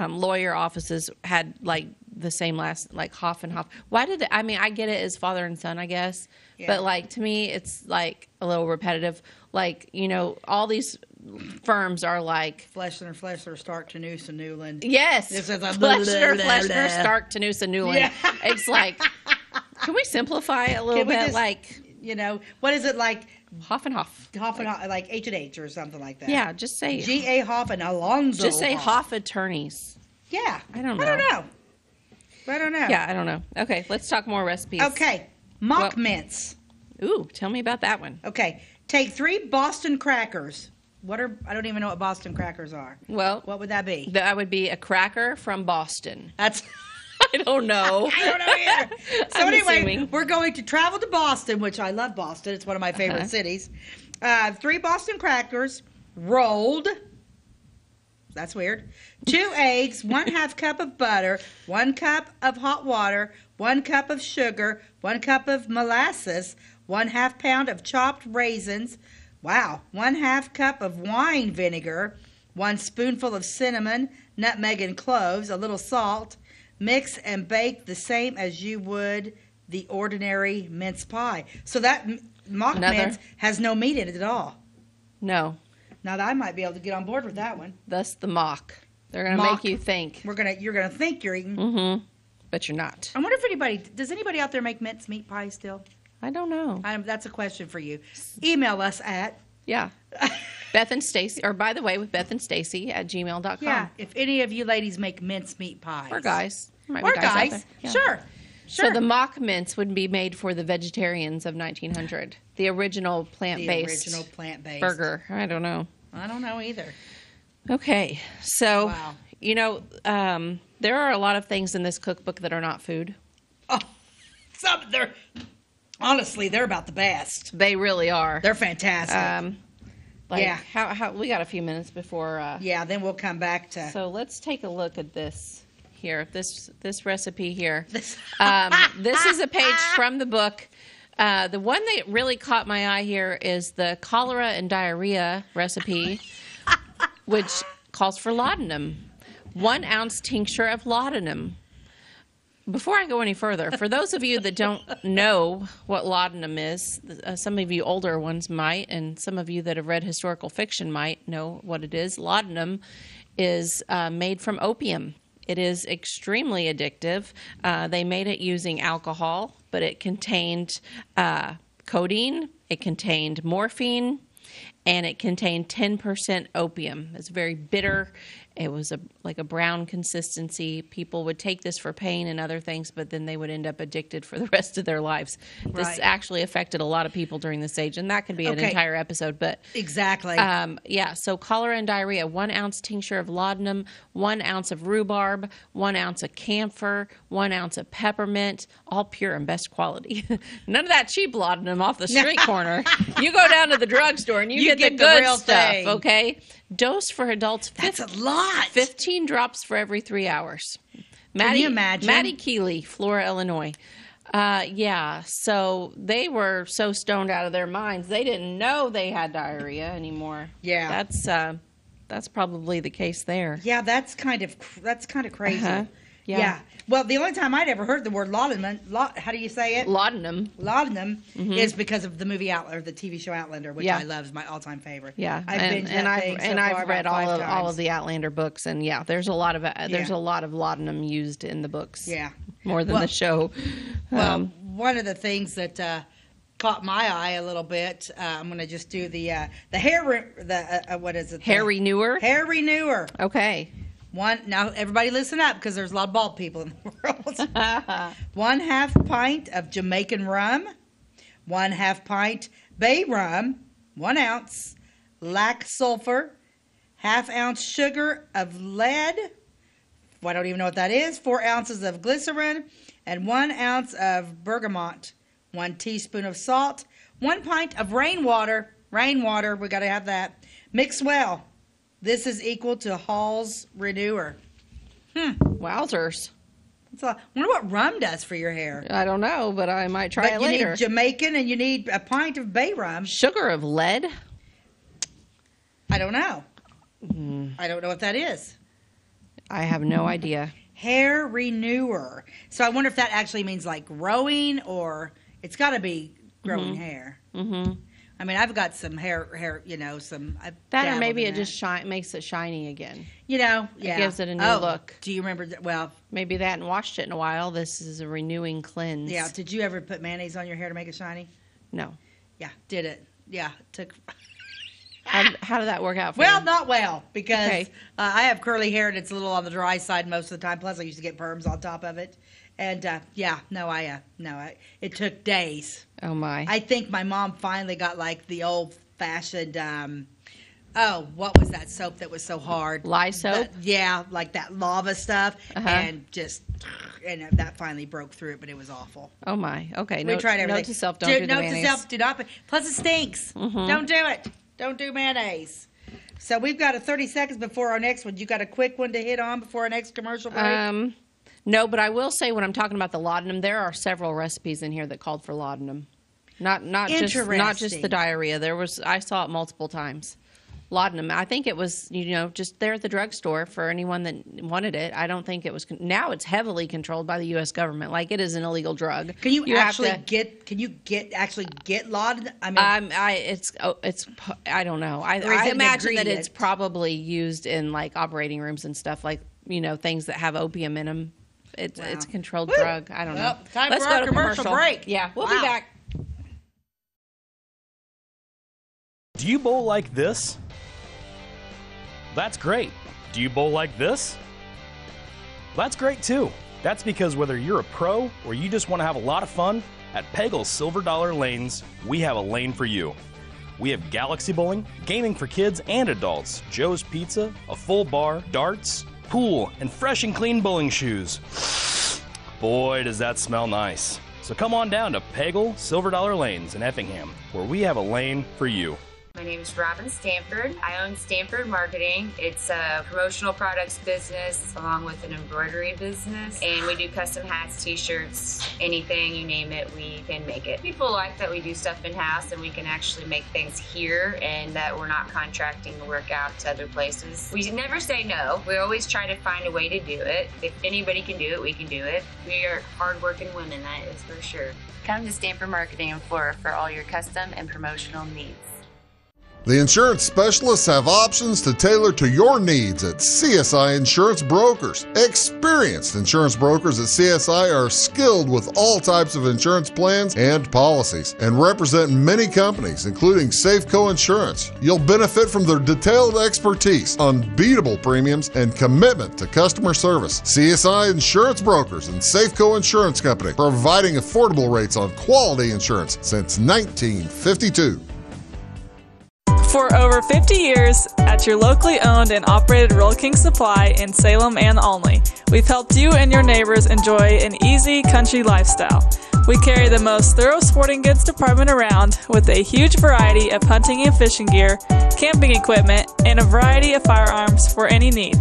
lawyer offices had, like, the same last, like, Hoff and Hoff. Why did I mean, I get it as father and son, I guess. Yeah. But, like, to me, it's, like, a little repetitive. Like, you know, all these firms are like... Fleshner, Stark, Tenusa, Newland. Yes. This is a Fleshner, Stark, Tenusa, Newland. Yeah. It's like, can we simplify it a little bit? Just, like... You know, what is it like? Hoff and Hoff. Hoff and Hoff, like H&H or something like that. Yeah, just say... G.A. Hoff and Alonzo Just say Hoff Attorneys. Yeah. I don't know. Yeah, I don't know. Okay, let's talk more recipes. Okay. Mock mince. Ooh, tell me about that one. Okay. Take 3 Boston crackers. I don't even know what Boston crackers are. Well, what would that be? That would be a cracker from Boston. That's... I don't know. I don't know either. So anyway, we're going to travel to Boston, which I love Boston. It's one of my favorite cities. 3 Boston crackers, rolled. That's weird. 2 eggs, 1/2 cup of butter, 1 cup of hot water, 1 cup of sugar, 1 cup of molasses, 1/2 pound of chopped raisins. Wow. 1/2 cup of wine vinegar, 1 spoonful of cinnamon, nutmeg and cloves, a little salt. Mix and bake the same as you would the ordinary mince pie. So that mock mince has no meat in it at all. No. Now I might be able to get on board with that one. That's the mock. They're going to make you think. You're going to think you're eating. Mm-hmm. But you're not. I wonder if does anybody out there make mince meat pie still? I don't know. That's a question for you. Email us at. Yeah. Beth and Stacey, or by the way, with Beth and Stacey at gmail.com. Yeah. If any of you ladies make mince meat pies. Or guys. Or guys. Yeah. Sure. So the mock mince would be made for the vegetarians of 1900. The original plant-based burger. I don't know. I don't know either. Okay. So, you know, there are a lot of things in this cookbook that are not food. Oh, honestly, they're about the best. They really are. They're fantastic. How we got a few minutes before. Then we'll come back to. So let's take a look at this. Here, this recipe here. This is a page from the book. The one that really caught my eye here is the cholera and diarrhea recipe, which calls for laudanum. 1 ounce tincture of laudanum. Before I go any further, for those of you that don't know what laudanum is, some of you older ones might, and some of you that have read historical fiction might know what it is. Laudanum is made from opium. It is extremely addictive. They made it using alcohol, but it contained codeine, it contained morphine, and it contained 10% opium. It's very bitter. It was like a brown consistency. People would take this for pain and other things, but then they would end up addicted for the rest of their lives. This actually affected a lot of people during this age, and that could be an entire episode. But exactly. So cholera and diarrhea, 1 ounce tincture of laudanum, 1 ounce of rhubarb, 1 ounce of camphor, 1 ounce of peppermint, all pure and best quality. None of that cheap laudanum off the street corner. You go down to the drugstore and you get the good real stuff, thing. okay? Dose for adults. That's a lot. 15 drops for every 3 hours. Can you imagine? Maddie Keeley, Flora, Illinois. So they were so stoned out of their minds, they didn't know they had diarrhea anymore. Yeah. That's probably the case there. Yeah, that's kind of crazy. Uh-huh. Yeah. Well, the only time I'd ever heard the word laudanum, how do you say it? Laudanum. Laudanum is because of the movie Outlander, the TV show Outlander, which I love, is my all-time favorite. Yeah, I've read all of the Outlander books, and there's a lot of a lot of laudanum used in the books. Yeah, more than the show. Well, one of the things that caught my eye a little bit, I'm going to just do the hair. What is it? Hair renewer. Hair renewer. Okay. Now, everybody listen up, because there's a lot of bald people in the world. 1/2 pint of Jamaican rum, 1/2 pint bay rum, 1 ounce, lac sulfur, 1/2 ounce sugar of lead, I don't even know what that is, 4 ounces of glycerin, and 1 ounce of bergamot, 1 teaspoon of salt, 1 pint of rainwater, we got to have that, mix well. This is equal to Hall's Renewer. Wowzers. I wonder what rum does for your hair. I don't know, but I might try it later. You need Jamaican and you need a pint of bay rum. Sugar of lead? I don't know. I don't know what that is. I have no idea. Hair renewer. So I wonder if that actually means like growing, or it's got to be growing hair. Mm-hmm. I mean, I've got some hair, some. That, or maybe it just makes it shiny again. It gives it a new look. Do you remember? Well, maybe that, and washed it in a while. This is a renewing cleanse. Yeah. Did you ever put mayonnaise on your hair to make it shiny? No. Yeah. Did it? Yeah. Took. How did that work out for you? Well, not well, because I have curly hair and it's a little on the dry side most of the time. Plus, I used to get perms on top of it. And, it took days. Oh, my. I think my mom finally got, like, the old-fashioned, what was that soap that was so hard? Lye soap? Like that lava stuff. And that finally broke through it, but it was awful. Oh, my. Okay. We tried everything. Note to self, don't do the mayonnaise. Note to self, do not. Plus, it stinks. Mm-hmm. Don't do it. Don't do mayonnaise. So we've got 30 seconds before our next one. You got a quick one to hit on before our next commercial break? No, but I will say, when I'm talking about the laudanum, there are several recipes in here that called for laudanum. Not just the diarrhea. I saw it multiple times. Laudanum. I think it was, just there at the drugstore for anyone that wanted it. I don't think it was. Now it's heavily controlled by the U.S. government. Like, it is an illegal drug. Can you actually get laudanum? I mean, I don't know. I imagine that it's probably used in like operating rooms and stuff, like, things that have opium in them. It's a controlled drug. I don't know. Let's go to commercial break. Yeah, we'll be back. Do you bowl like this? That's great. Do you bowl like this? That's great too. That's because whether you're a pro or you just want to have a lot of fun, at Pegel's Silver Dollar Lanes, we have a lane for you. We have galaxy bowling, gaming for kids and adults, Joe's Pizza, a full bar, darts, pool, and fresh and clean bowling shoes. Boy, does that smell nice. So come on down to Pegel Silver Dollar Lanes in Effingham, where we have a lane for you. My name is Robin Stanford. I own Stanford Marketing. It's a promotional products business along with an embroidery business. And we do custom hats, t-shirts, anything, you name it, we can make it. People like that we do stuff in-house and we can actually make things here and that we're not contracting the work out to other places. We never say no. We always try to find a way to do it. If anybody can do it, we can do it. We are hardworking women, that is for sure. Come to Stanford Marketing in Flora for all your custom and promotional needs. The insurance specialists have options to tailor to your needs at CSI Insurance Brokers. Experienced insurance brokers at CSI are skilled with all types of insurance plans and policies and represent many companies, including Safeco Insurance. You'll benefit from their detailed expertise, unbeatable premiums, and commitment to customer service. CSI Insurance Brokers and Safeco Insurance Company, providing affordable rates on quality insurance since 1952. For over 50 years, at your locally owned and operated Rural King Supply in Salem and Olney, we've helped you and your neighbors enjoy an easy country lifestyle. We carry the most thorough sporting goods department around with a huge variety of hunting and fishing gear, camping equipment, and a variety of firearms for any need.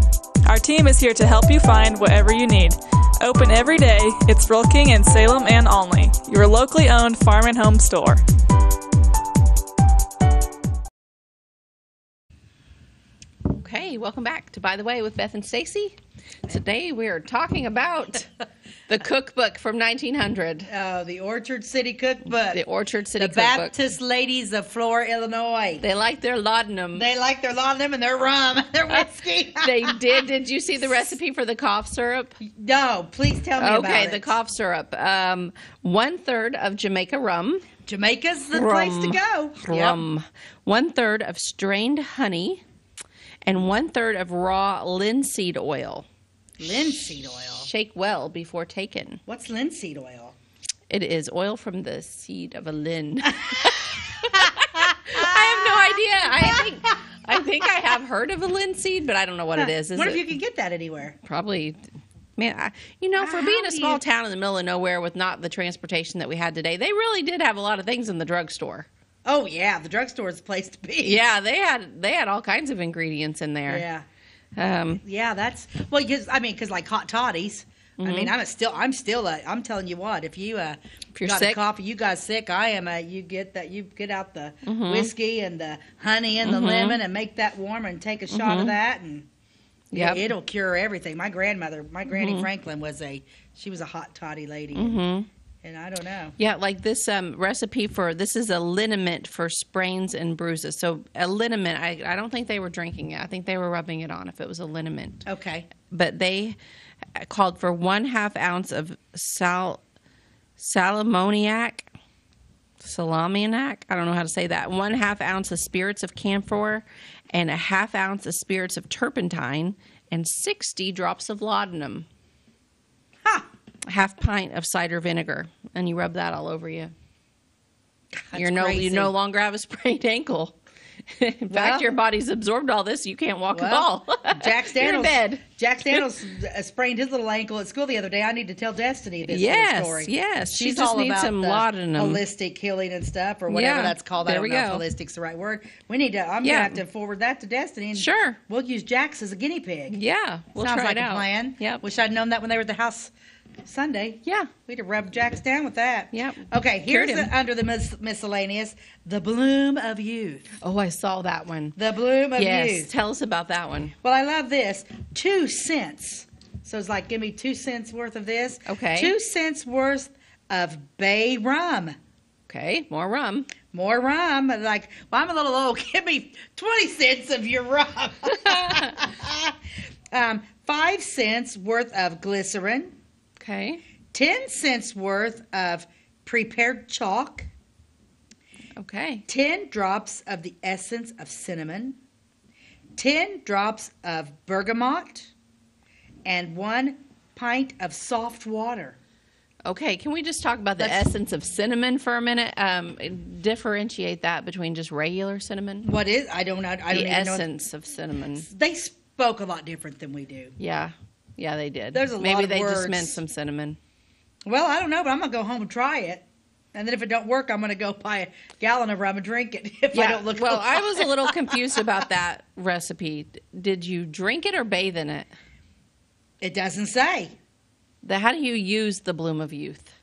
Our team is here to help you find whatever you need. Open every day, it's Rural King in Salem and Olney, your locally owned farm and home store. Okay, welcome back to By the Way with Beth and Stacey. Today we are talking about the cookbook from 1900. Oh, the Orchard City Cookbook. The Orchard City Cookbook. Cookbook. The Baptist ladies of Flora, Illinois. They like their laudanum. They like their laudanum and their rum, their whiskey. They did. Did you see the recipe for the cough syrup? No, please tell me about it. Okay, the cough syrup. 1/3 of Jamaica rum. Jamaica's the place to go. Rum. Yep. 1/3 of strained honey. And 1/3 of raw linseed oil. Linseed oil? Shake well before taken. What's linseed oil? It is oil from the seed of a lin. I have no idea. I think I have heard of a linseed, but I don't know what it is. What if you can get that anywhere? Probably. Man, for being a small town in the middle of nowhere with not the transportation that we had today, they really did have a lot of things in the drugstore. Oh yeah, the drugstore is the place to be. Yeah, they had all kinds of ingredients in there. Yeah. Yeah, that's because like hot toddies. Mm-hmm. I mean, I'm telling you what, if you're got sick, a coffee, you got sick. You get out the whiskey and the honey and the lemon and make that warm and take a shot of that and it'll cure everything. My Granny Franklin she was a hot toddy lady. Mm-hmm. And I don't know. Yeah, like this recipe this is a liniment for sprains and bruises. So a liniment, I don't think they were drinking it. I think they were rubbing it on if it was a liniment. Okay. But they called for 1/2 ounce of salamiac. I don't know how to say that. 1/2 ounce of spirits of camphor and 1/2 ounce of spirits of turpentine and 60 drops of laudanum. Ha! 1/2 pint of cider vinegar, and you rub that all over you. You crazy. no longer have a sprained ankle. In fact, your body's absorbed all this, you can't walk at all. Jack Daniels, You're in bed. Jack Daniels sprained his little ankle at school the other day. I need to tell Destiny this little story. Yes, She's just all needs about some laudanum. holistic healing and stuff, or whatever that's called. I don't know if holistic's the right word. I'm gonna have to forward that to Destiny. And sure, we'll use Jax as a guinea pig. Yeah, we'll Sounds try like it a out. plan. Yep. Wish I'd known that when they were at the house Sunday. Yeah. We'd have rubbed Jax down with that. Yep. Okay, here's under the miscellaneous, The Bloom of Youth. Oh, I saw that one. The Bloom of Youth. Yes, tell us about that one. Well, I love this. 2 cents. So it's like, give me 2 cents worth of this. Okay. 2 cents worth of bay rum. Okay, more rum. More rum. Like, well, I'm a little old. Give me 20 cents of your rum. 5 cents worth of glycerin. Okay. 10 cents worth of prepared chalk. Okay. 10 drops of the essence of cinnamon. 10 drops of bergamot. And 1 pint of soft water. Okay, can we just talk about the essence of cinnamon for a minute? Differentiate that between just regular cinnamon. What is? I don't know. The essence of cinnamon. They spoke a lot different than we do. Yeah. Yeah, they did. There's a lot Maybe of they words. just meant some cinnamon. Well, I don't know, but I'm going to go home and try it. And then if it don't work, I'm going to go buy a gallon of rum and drink it I don't look well, I was a little confused about that recipe. Did you drink it or bathe in it? It doesn't say. How do you use the Bloom of Youth?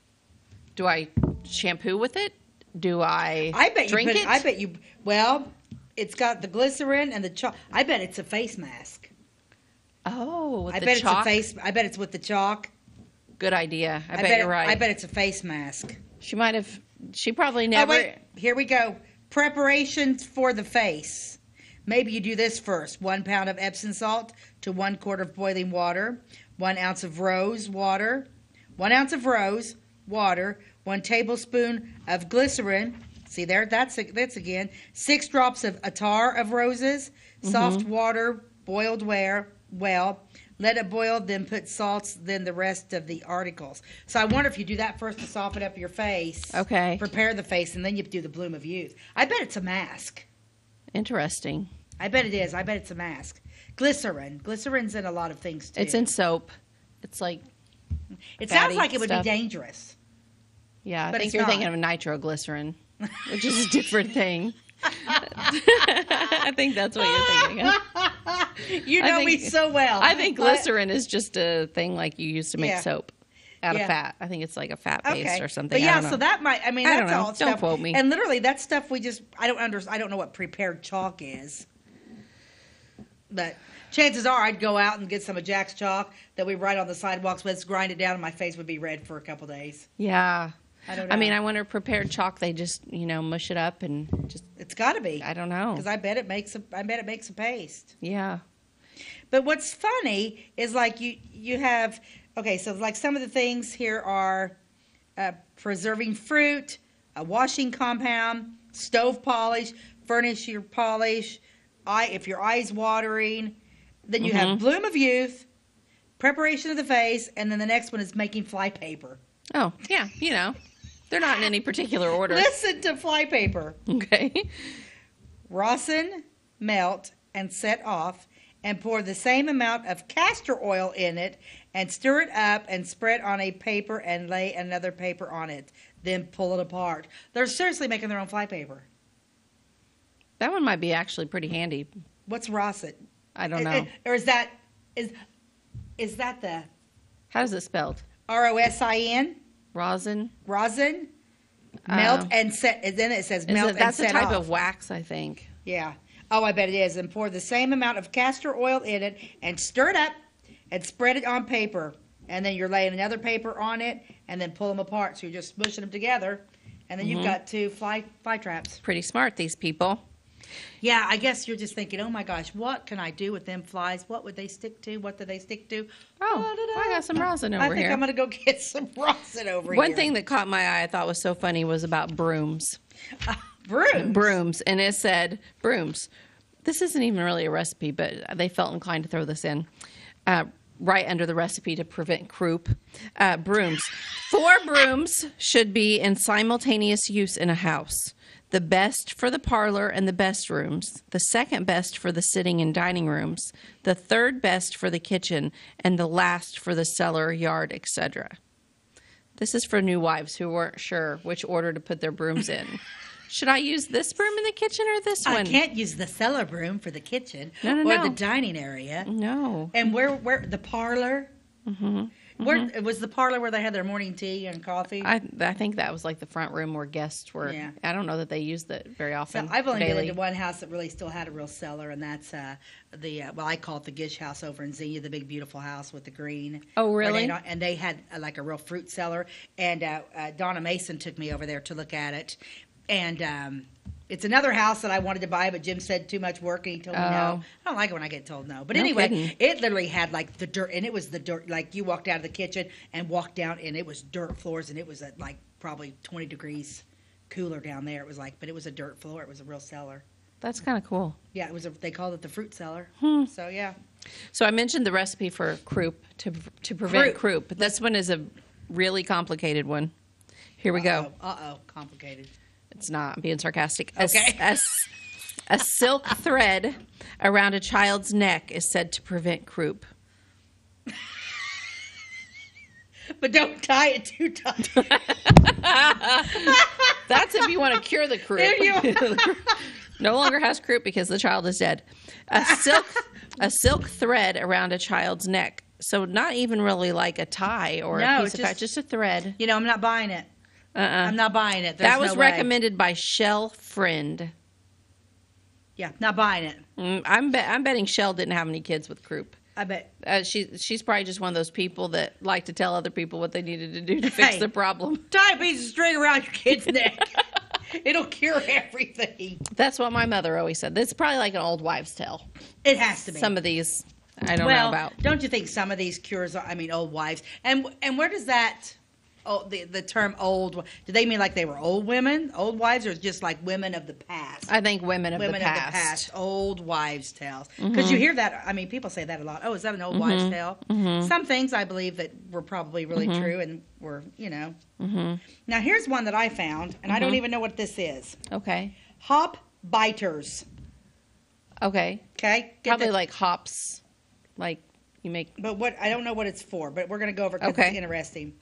Do I shampoo with it? Do I drink it? I bet you, well, it's got the glycerin and the chalk. I bet it's a face mask. Oh, with I the bet chalk? I bet it's with the chalk. Good idea. I bet you're right. I bet it's a face mask. She probably never. Oh, wait. Here we go. Preparations for the face. Maybe you do this first. 1 pound of Epsom salt to 1 quart of boiling water. 1 ounce of rose water. 1 ounce of rose water. 1 tablespoon of glycerin. See there? That's again. 6 drops of attar of roses. Soft water, boiled well. Let it boil, then put salts, then the rest of the articles. So I wonder if you do that first to soften up your face. Okay. Prepare the face, and then you do the Bloom of Youth. I bet it's a mask. Interesting. I bet it is. I bet it's a mask. Glycerin. Glycerin's in a lot of things, too. It's in soap. It's like It sounds like it stuff. would be dangerous. Yeah, I But think it's you're not. thinking of nitroglycerin, which is a different thing. I think that's what you're thinking of. You know me so well. I think glycerin is just a thing like you used to make Yeah. soap out of Yeah. fat. I think it's like a fat paste or something. But yeah, I don't know. so that might. I mean, I that's don't know. all Don't stuff. quote me. And literally, that stuff we just. I don't know what prepared chalk is. But chances are, I'd go out and get some of Jack's chalk that we write on the sidewalks with, grind it down, and my face would be red for a couple days. Yeah. I don't know. I mean, I wonder if prepared chalk, they just, mush it up and just. It's got to be. I don't know. Because I bet it makes a paste. Yeah. But what's funny is like you have, okay, so like some of the things here are preserving fruit, a washing compound, stove polish, furnish your polish, if your eye's watering. Then you have Bloom of Youth, preparation of the face, and then the next one is making fly paper. Oh, yeah, They're not in any particular order. Listen to fly paper. Okay. Rosin, melt, and set off, and pour the same amount of castor oil in it, and stir it up and spread on a paper and lay another paper on it. Then pull it apart. They're seriously making their own fly paper. That one might be actually pretty handy. What's rosin? I don't know. Or is that the How is it spelled? ROSIN? Rosin. Rosin. Melt and set. And then it says melt and set off. That's a type of wax, I think. Yeah. Oh, I bet it is. And pour the same amount of castor oil in it and stir it up and spread it on paper. And then you're laying another paper on it and then pull them apart. So you're just smushing them together. And then you've got 2 fly traps. Pretty smart, these people. Yeah, I guess you're just thinking, oh my gosh, what can I do with them flies? What would they stick to? What do they stick to? Oh, I got some rosin over here. I think I'm going to go get some rosin over here. One thing that caught my eye I thought was so funny was about brooms. Brooms? Brooms. And it said, brooms. This isn't even really a recipe, but they felt inclined to throw this in. Right under the recipe to prevent croup. Brooms. 4 brooms should be in simultaneous use in a house. The best for the parlor and the best rooms, the second best for the sitting and dining rooms, the third best for the kitchen, and the last for the cellar, yard, etc. This is for new wives who weren't sure which order to put their brooms in. Should I use this broom in the kitchen or this one? I can't use the cellar broom for the kitchen or the dining area. No. And where the parlor? Mm-hmm. Where was the parlor where they had their morning tea and coffee? I think that was like the front room where guests were. Yeah. I don't know that they used it very often. So I've only been into one house that really still had a real cellar, and that's I call it the Gish House over in Xenia, the big beautiful house with the green. Oh, really? And they had like a real fruit cellar, and Donna Mason took me over there to look at it, and it's another house that I wanted to buy, but Jim said too much work, and he told me no. I don't like it when I get told no. But anyway, it literally had like the dirt, and it was the dirt. Like you walked out of the kitchen and walked down, and it was dirt floors, and it was at like probably 20 degrees cooler down there. It was like, but it was a dirt floor. It was a real cellar. That's kind of cool. Yeah, it was. They called it the fruit cellar. So yeah. So I mentioned the recipe for croup to prevent croup. This one is a really complicated one. Here we go. Complicated. It's not. I'm being sarcastic. Okay. A silk thread around a child's neck is said to prevent croup. But don't tie it too tight. That's if you want to cure the croup. No longer has croup because the child is dead. A silk thread around a child's neck. So not even really like a tie or a piece of fabric, just a thread. I'm not buying it. I'm not buying it. That was recommended by Shell Friend. Yeah, not buying it. I'm betting Shell didn't have any kids with croup. I bet. She's probably just one of those people that like to tell other people what they needed to do to fix the problem. Tie a piece of string around your kid's neck. It'll cure everything. That's what my mother always said. It's probably like an old wives' tale. It has to be. Some of these, I don't know about. Don't you think some of these cures are, old wives? And where does that, the term old, do they mean like they were old women, old wives, or just like women of the past? I think women of the past. Old wives' tales. Because you hear that, people say that a lot. Oh, is that an old wives' tale? Some things I believe that were probably really true and were, Now, here's one that I found, and I don't even know what this is. Okay. Hop biters. Okay. Okay? Probably like hops, like you make. But I don't know what it's for, but we're going to go over it because it's interesting.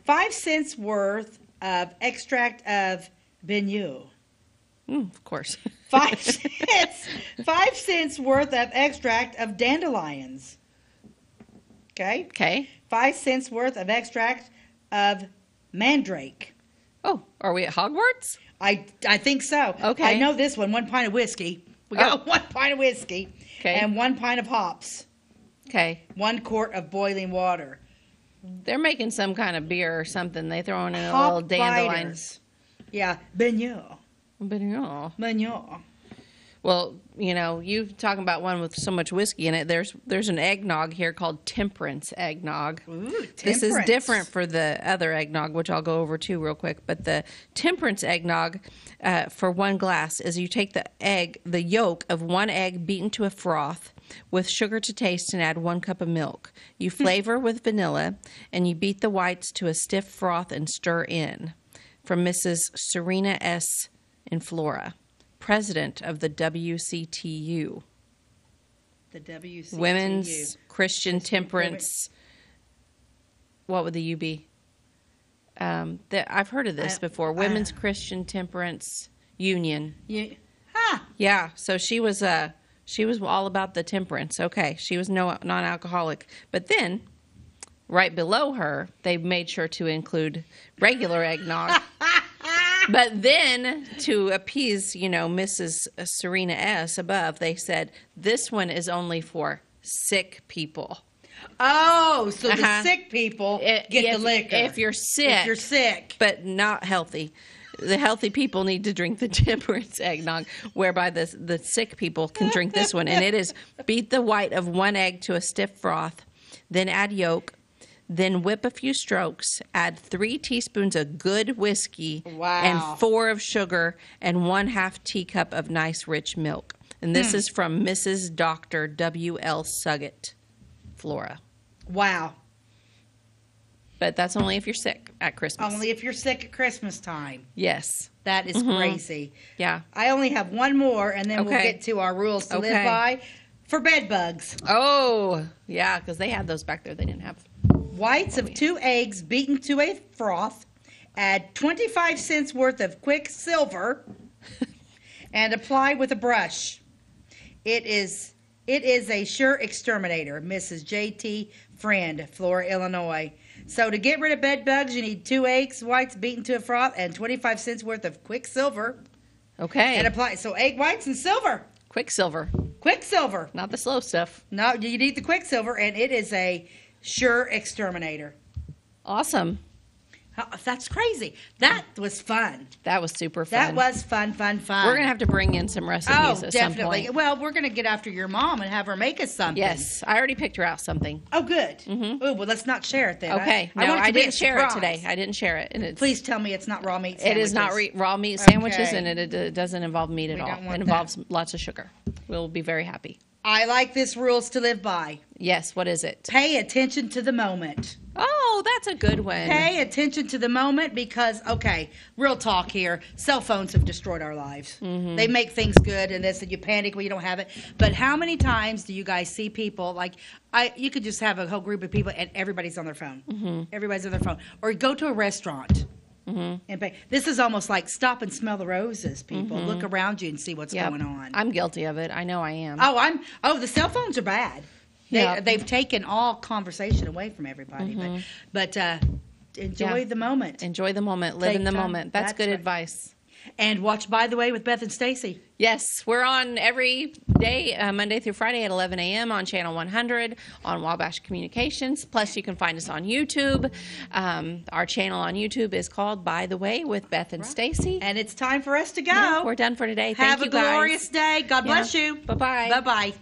5 cents worth of extract of Benue. Of course. 5 cents. 5 cents worth of extract of dandelions. Okay? Okay. 5 cents worth of extract of mandrake. Oh, are we at Hogwarts? I think so. Okay. I know this one. 1 pint of whiskey. We got 1 pint of whiskey. Okay. And 1 pint of hops. Okay. 1 quart of boiling water. They're making some kind of beer or something. They throw in a little dandelions. Yeah, Benue. Benue. Well, you talking about one with so much whiskey in it. There's an eggnog here called Temperance eggnog. Ooh, Temperance. This is different for the other eggnog, which I'll go over too real quick. But the Temperance eggnog for 1 glass is you take the yolk of 1 egg beaten to a froth with sugar to taste and add 1 cup of milk. You flavor with vanilla and you beat the whites to a stiff froth and stir in. From Mrs. Serena S. in Flora, president of the WCTU. The WCTU. Women's Christian Temperance. What would the U be? I've heard of this before. Women's Christian Temperance Union. Yeah. So she was all about the temperance. Okay. She was non-alcoholic. But then, right below her, they made sure to include regular eggnog. But then, to appease, Mrs. Serena S. above, they said, this one is only for sick people. Oh, so the sick people get the liquor. If you're sick. But not healthy. The healthy people need to drink the temperance eggnog, whereby the sick people can drink this one. And it is beat the white of 1 egg to a stiff froth, then add yolk, then whip a few strokes, add 3 teaspoons of good whiskey and 4 of sugar and 1/2 teacup of nice rich milk. And this is from Mrs. Dr. W.L. Suggett, Flora. Wow. But that's only if you're sick at Christmas. Only if you're sick at Christmas time. Yes. That is crazy. Yeah. I only have 1 more, and then we'll get to our rules to live by for bed bugs. Oh, yeah, because they had those back there. They didn't have. Whites of 2 eggs beaten to a froth. Add 25 cents worth of Quicksilver and apply with a brush. It is a sure exterminator. Mrs. J.T. Friend, Flora, Illinois. So to get rid of bed bugs, you need 2 eggs whites beaten to a froth and 25 cents worth of Quicksilver. Okay. And apply. So egg whites and silver. Quicksilver. Not the slow stuff. No, you need the Quicksilver, and it is a sure exterminator. Awesome. That's crazy. That was fun. That was super fun. That was fun. We're going to have to bring in some recipes at some point. Well, we're going to get after your mom and have her make us something. Yes. I already picked her out something. Oh, good. Oh, well, let's not share it then. Okay. I didn't share it today. I didn't share it. And please tell me it's not raw meat sandwiches. It is not raw meat sandwiches, and it doesn't involve meat at all. It involves lots of sugar. We'll be very happy. I like this rules to live by. Yes. What is it? Pay attention to the moment. Oh, that's a good one. Pay attention to the moment because, real talk here. Cell phones have destroyed our lives. Mm-hmm. They make things good, and you panic when you don't have it. But how many times do you guys see people, you could just have a whole group of people, and everybody's on their phone. Mm-hmm. Everybody's on their phone. Or go to a restaurant. Mm-hmm. And pay. This is almost like stop and smell the roses, people. Mm-hmm. Look around you and see what's going on. I'm guilty of it. I know I am. The cell phones are bad. They've taken all conversation away from everybody. Mm-hmm. But enjoy the moment. Enjoy the moment. Live in the moment. That's good advice. And watch By the Way with Beth and Stacey. Yes, we're on every day, Monday through Friday at 11 a.m. on Channel 100 on Wabash Communications. Plus, you can find us on YouTube. Our channel on YouTube is called By the Way with Beth and Stacey. And it's time for us to go. Yeah, we're done for today. Have Thank a you guys. glorious day. God bless you. Bye-bye. Bye-bye.